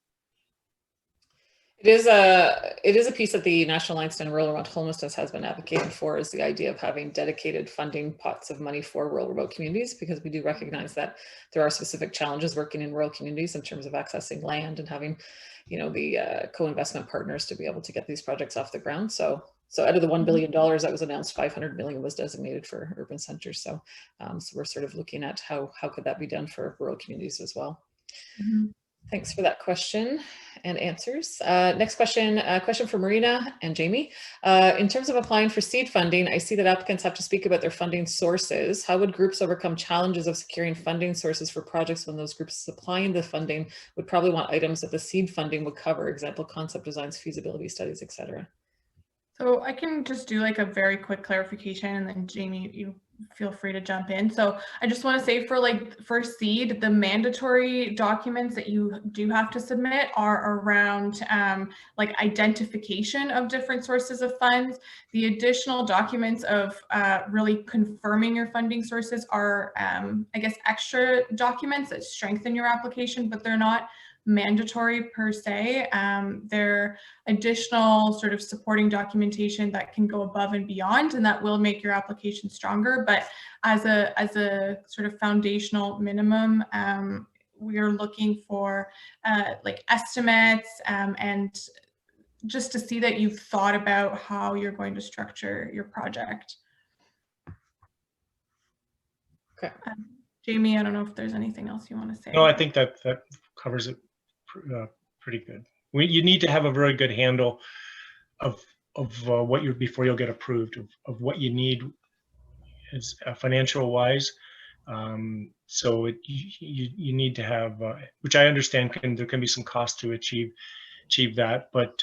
A: It is a piece that the National Alliance and Rural Remote Homelessness has been advocating for, is the idea of having dedicated funding pots of money for rural remote communities, because we do recognize that there are specific challenges working in rural communities in terms of accessing land and having, you know, the co-investment partners to be able to get these projects off the ground. So out of the $1 billion that was announced, $500 million was designated for urban centers. So, so we're sort of looking at how could that be done for rural communities as well.
B: Mm-hmm.
A: Thanks for that question and answers. Next question, a question for Marina and Jamie. In terms of applying for seed funding, I see that applicants have to speak about their funding sources. How would groups overcome challenges of securing funding sources for projects when those groups supplying the funding would probably want items that the seed funding would cover, example, concept designs, feasibility studies, etc.?
B: So I can just do like a very quick clarification, and then Jamie, you feel free to jump in. So I just want to say for SEED, the mandatory documents that you do have to submit are around like identification of different sources of funds. The additional documents of really confirming your funding sources are, I guess, extra documents that strengthen your application, but they're not mandatory per se. They're additional sort of supporting documentation that can go above and beyond, and that will make your application stronger. But as a sort of foundational minimum, we are looking for like estimates and just to see that you've thought about how you're going to structure your project.
A: Okay.
B: Jamie, I don't know if there's anything else you want to say.
D: No, I think that covers it pretty good. You need to have a very good handle of what you're before you'll get approved of what you need as financial wise. So you need to have, which I understand there can be some cost to achieve that, but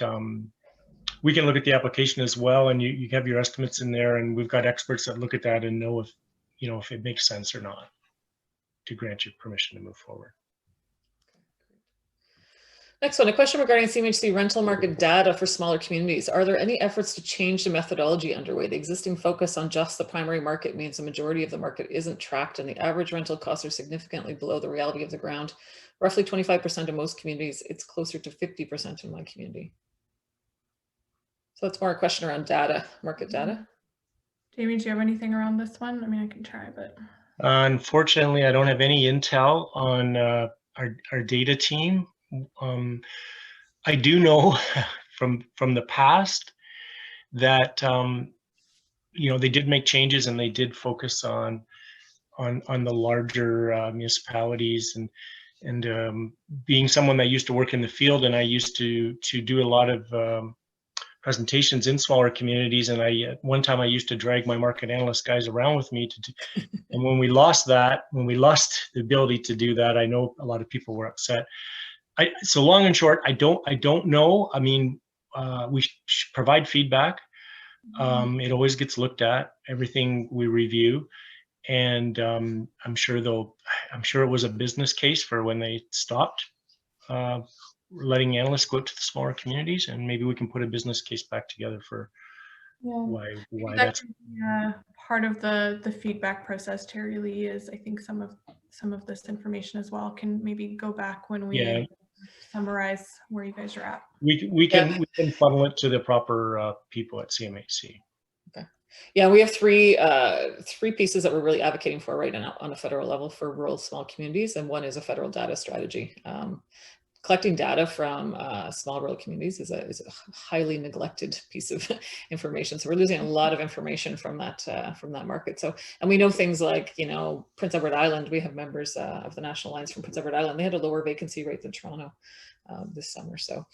D: we can look at the application as well, and you have your estimates in there, and we've got experts that look at that and know if it makes sense or not to grant you permission to move forward.
A: Next one, a question regarding CMHC rental market data for smaller communities. Are there any efforts to change the methodology underway? The existing focus on just the primary market means the majority of the market isn't tracked, and the average rental costs are significantly below the reality of the ground. Roughly 25% of most communities, it's closer to 50% in my community. So it's more a question around data, market data.
B: Jamie, do you have anything around this one? I mean, I can try, but.
D: Unfortunately, I don't have any intel on our data team. I do know from the past that they did make changes, and they did focus on the larger municipalities, and being someone that used to work in the field, and I used to do a lot of presentations in smaller communities, and one time I used to drag my market analyst guys around with me and when we lost the ability to do that, I know a lot of people were upset. So long and short, I don't know. I mean, we provide feedback. It always gets looked at, everything we review, and I'm sure it was a business case for when they stopped letting analysts go out to the smaller communities, and maybe we can put a business case back together for why that's
B: part of the feedback process. Terry Lee is, I think, some of this information as well can maybe go back when we summarize where you guys are at.
D: We can funnel it to the proper people at CMHC.
A: Okay. Yeah, we have three pieces that we're really advocating for right now on a federal level for rural small communities, and one is a federal data strategy. Collecting data from small rural communities is a highly neglected piece of information. So we're losing a lot of information from that market. So, and we know things like, Prince Edward Island, we have members of the National Alliance from Prince Edward Island. They had a lower vacancy rate than Toronto this summer. So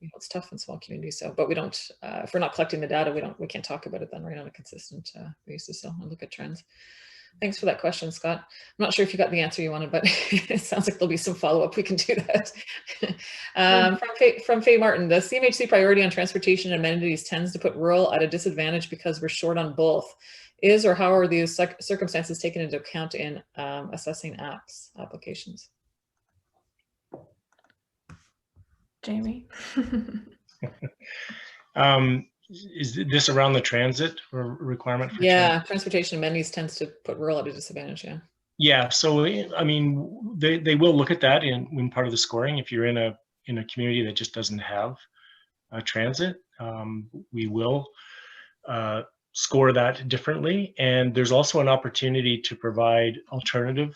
A: it's tough in small communities. So, but we don't, if we're not collecting the data, we can't talk about it then, right, on a consistent basis. So I'll look at trends. Thanks for that question, Scott. I'm not sure if you got the answer you wanted, but it sounds like there'll be some follow-up. We can do that. From Faye Martin, the CMHC priority on transportation and amenities tends to put rural at a disadvantage because we're short on both. Is or how are these circumstances taken into account in assessing applications?
B: Jamie?
D: Is this around the transit requirement?
A: Transportation amenities tends to put rural at a disadvantage.
D: Yeah. So I mean, they will look at that in part of the scoring. If you're in a community that just doesn't have transit, we will score that differently. And there's also an opportunity to provide alternative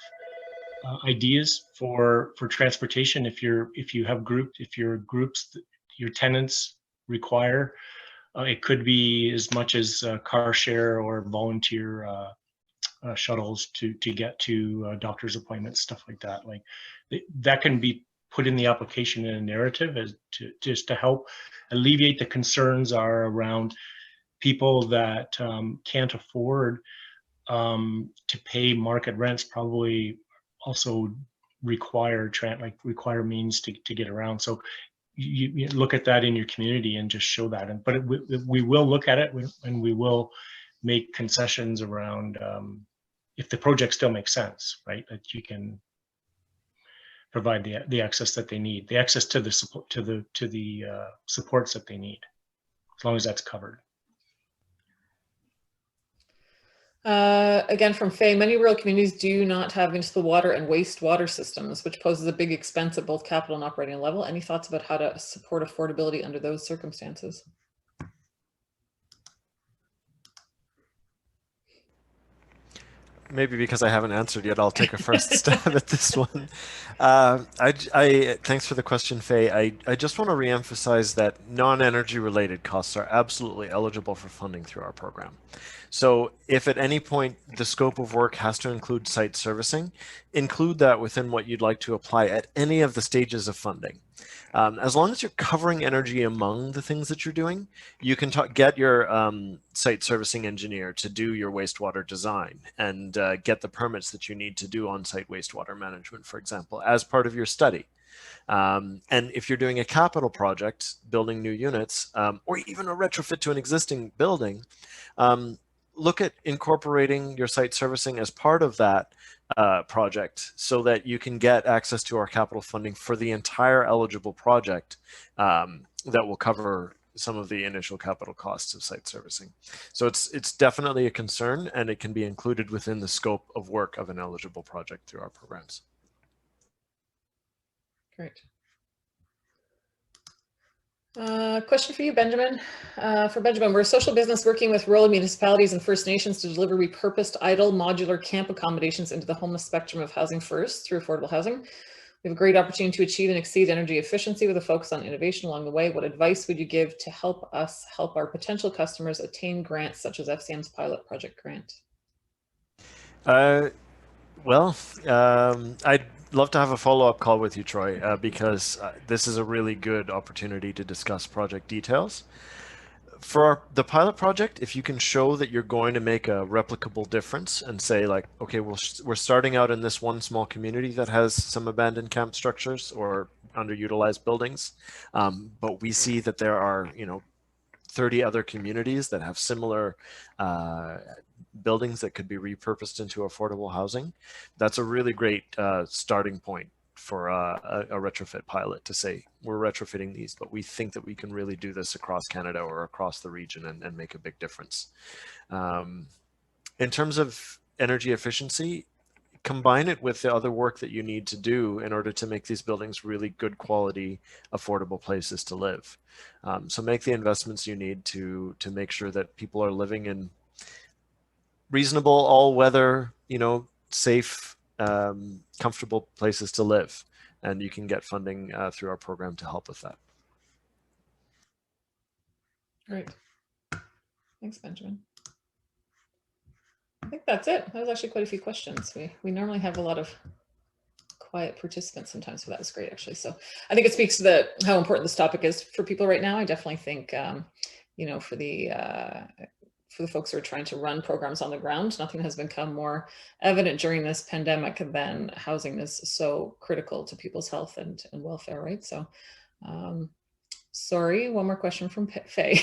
D: ideas for transportation. If you have groups, your tenants require. It could be as much as car share or volunteer shuttles to get to doctor's appointments, stuff like that. Like that can be put in the application in a narrative just to help alleviate the concerns are around people that can't afford to pay market rents, probably also require means to get around. So you look at that in your community and just show that. But we will look at it, and we will make concessions around if the project still makes sense, right? That you can provide the access that they need, the access to the support, to the supports that they need, as long as that's covered.
A: Again, from Faye, many rural communities do not have municipal water and wastewater systems, which poses a big expense at both capital and operating level. Any thoughts about how to support affordability under those circumstances?
C: Maybe because I haven't answered yet, I'll take a first stab at this one. Thanks for the question, Faye. I just want to reemphasize that non-energy related costs are absolutely eligible for funding through our program. So if at any point the scope of work has to include site servicing, include that within what you'd like to apply at any of the stages of funding. As long as you're covering energy among the things that you're doing, you can get your site servicing engineer to do your wastewater design and get the permits that you need to do on-site wastewater management, for example, as part of your study. And if you're doing a capital project, building new units, or even a retrofit to an existing building, look at incorporating your site servicing as part of that project so that you can get access to our capital funding for the entire eligible project that will cover some of the initial capital costs of site servicing. So it's definitely a concern, and it can be included within the scope of work of an eligible project through our programs.
A: Great. Question for you, Benjamin. For Benjamin, we're a social business working with rural municipalities and First Nations to deliver repurposed idle modular camp accommodations into the homeless spectrum of housing first through affordable housing. We have a great opportunity to achieve and exceed energy efficiency with a focus on innovation along the way. What advice would you give to help us help our potential customers attain grants such as FCM's pilot project grant?
C: I'd love to have a follow-up call with you, Troy, because this is a really good opportunity to discuss project details. For the pilot project, if you can show that you're going to make a replicable difference and say like, okay, we're starting out in this one small community that has some abandoned camp structures or underutilized buildings, but we see that there are, 30 other communities that have similar buildings that could be repurposed into affordable housing. That's a really great starting point for a retrofit pilot to say, we're retrofitting these, but we think that we can really do this across Canada or across the region and make a big difference. In terms of energy efficiency, combine it with the other work that you need to do in order to make these buildings really good quality, affordable places to live. So make the investments you need to make sure that people are living in reasonable, all-weather, safe, comfortable places to live. And you can get funding through our program to help with that.
A: Great. Thanks, Benjamin. I think that's it. That was actually quite a few questions. We normally have a lot of quiet participants sometimes, so that was great, actually. So I think it speaks to how important this topic is for people right now. I definitely think, for the folks who are trying to run programs on the ground, nothing has become more evident during this pandemic than housing is so critical to people's health and welfare, right? So, sorry, one more question from Faye.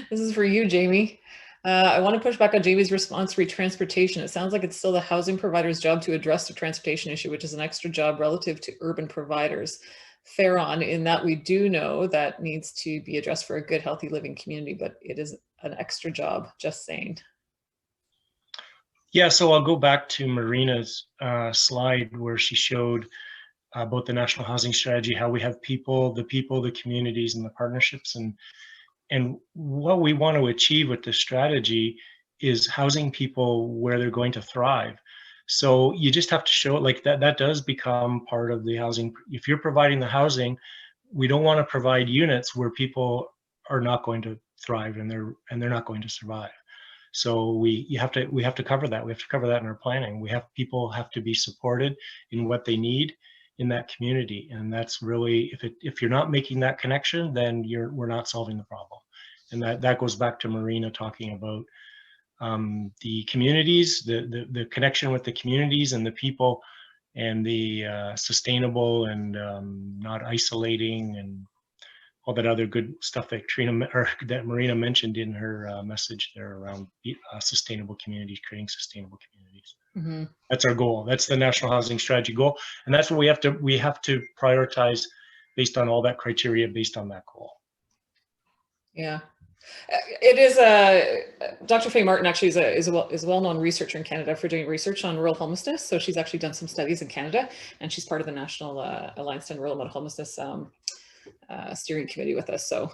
A: This is for you, Jamie. I want to push back on Jamie's response re transportation. It sounds like it's still the housing provider's job to address the transportation issue, which is an extra job relative to urban providers. Fair on, in that we do know that needs to be addressed for a good, healthy living community, but it is an extra job, just saying.
D: Yeah, so I'll go back to Marina's slide where she showed about the national housing strategy, how we have the communities, and the partnerships. And what we want to achieve with this strategy is housing people where they're going to thrive. So you just have to show it like that. That does become part of the housing. If you're providing the housing, we don't want to provide units where people are not going to thrive and they're not going to survive. So we have to cover that. We have to cover that in our planning. People have to be supported in what they need in that community, and that's really, if you're not making that connection, then we're not solving the problem. And that goes back to Marina talking about the communities, the connection with the communities and the people and the sustainable and not isolating and all that other good stuff that that Marina mentioned in her message there around sustainable communities, creating sustainable communities.
A: Mm-hmm.
D: That's our goal. That's the National Housing Strategy goal, and that's what we have to prioritize based on all that criteria, based on that goal.
A: Yeah. It is Dr. Faye Martin actually is a well-known researcher in Canada for doing research on rural homelessness. So she's actually done some studies in Canada, and she's part of the National Alliance on Rural Remote Homelessness steering committee with us. So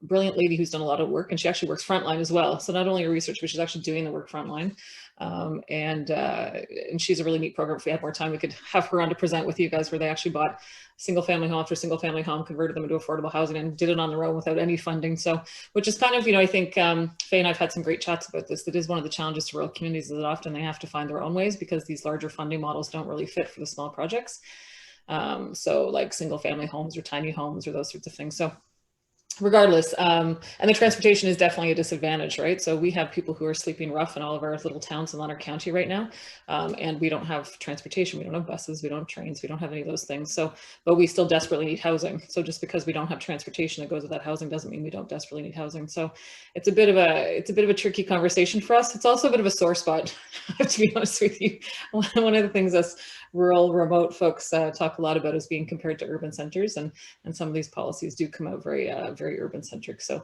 A: brilliant lady who's done a lot of work, and she actually works frontline as well. So not only a researcher, but she's actually doing the work frontline. And she's a really neat program. If we had more time, we could have her on to present with you guys, where they actually bought single family home after single family home, converted them into affordable housing, and did it on their own without any funding. So, which is kind of, I think Faye and I've had some great chats about this. That is one of the challenges to rural communities, is that often they have to find their own ways because these larger funding models don't really fit for the small projects. So like single family homes or tiny homes or those sorts of things. So regardless, and the transportation is definitely a disadvantage, right? So we have people who are sleeping rough in all of our little towns in Leonard County right now, and we don't have transportation, we don't have buses, we don't have trains, we don't have any of those things. So, but we still desperately need housing. So just because we don't have transportation that goes with that housing doesn't mean we don't desperately need housing. So it's a bit of a tricky conversation for us. It's also a bit of a sore spot, to be honest with you. One of the things us rural remote folks talk a lot about is being compared to urban centers, and some of these policies do come out very urban centric. So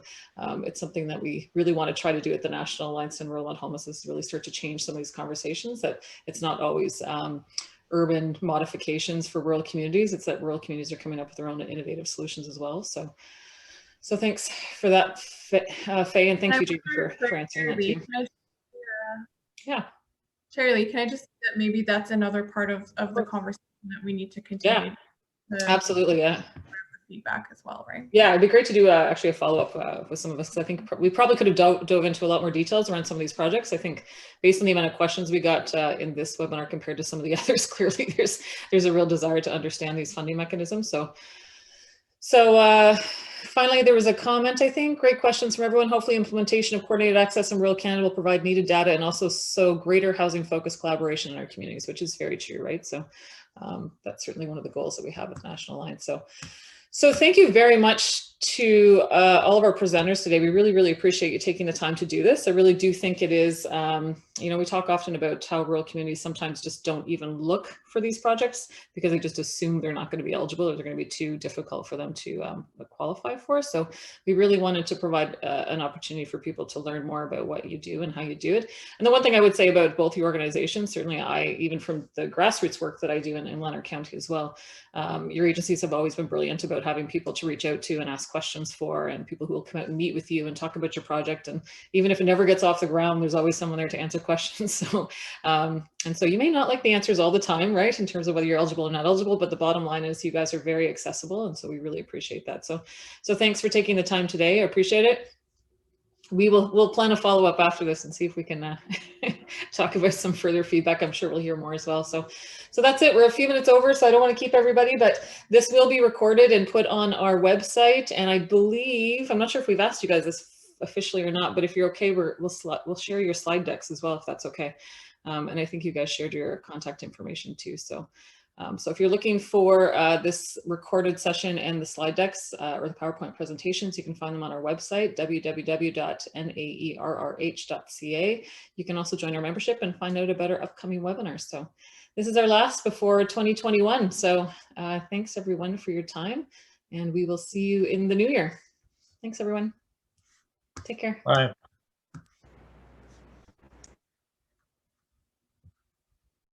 A: it's something that we really want to try to do at the National Alliance on Rural Homelessness, is really start to change some of these conversations, that it's not always urban modifications for rural communities. It's that rural communities are coming up with their own innovative solutions as well. So thanks for that, Faye, and thank you, Jamie, for answering that too. Yeah.
B: Charlie, can I just say that maybe that's another part of the conversation that we need to continue?
A: Yeah, absolutely. Yeah.
B: Feedback as well, right?
A: Yeah, it'd be great to do actually a follow-up with some of us. I think we probably could have dove into a lot more details around some of these projects. I think based on the amount of questions we got in this webinar compared to some of the others, clearly there's a real desire to understand these funding mechanisms. So finally, there was a comment, I think. Great questions from everyone. Hopefully implementation of coordinated access in rural Canada will provide needed data, and also greater housing focused collaboration in our communities, which is very true, right? So that's certainly one of the goals that we have with National Alliance. So thank you very much to all of our presenters today. We really appreciate you taking the time to do this. I really do think it is, we talk often about how rural communities sometimes just don't even look for these projects because they just assume they're not going to be eligible, or they're going to be too difficult for them to qualify for. So we really wanted to provide an opportunity for people to learn more about what you do and how you do it. And the one thing I would say about both your organizations, certainly even from the grassroots work that I do in Leonard County as well, your agencies have always been brilliant about having people to reach out to and ask questions for, and people who will come out and meet with you and talk about your project. And even if it never gets off the ground, there's always someone there to answer questions. So, and so you may not like the answers all the time, right, in terms of whether you're eligible or not eligible, but the bottom line is you guys are very accessible. And so we really appreciate that. So thanks for taking the time today. I appreciate it. We'll plan a follow-up after this and see if we can talk about some further feedback. I'm sure we'll hear more as well. So that's it. We're a few minutes over, so I don't want to keep everybody, but this will be recorded and put on our website. And I believe, I'm not sure if we've asked you guys this officially or not, but if you're okay, we'll share your slide decks as well, if that's okay. And I think you guys shared your contact information too. So if you're looking for this recorded session and the slide decks or the PowerPoint presentations, you can find them on our website, www.naerrh.ca. You can also join our membership and find out about our upcoming webinars. So this is our last before 2021. So thanks everyone for your time, and we will see you in the new year. Thanks everyone. Take care.
D: Bye.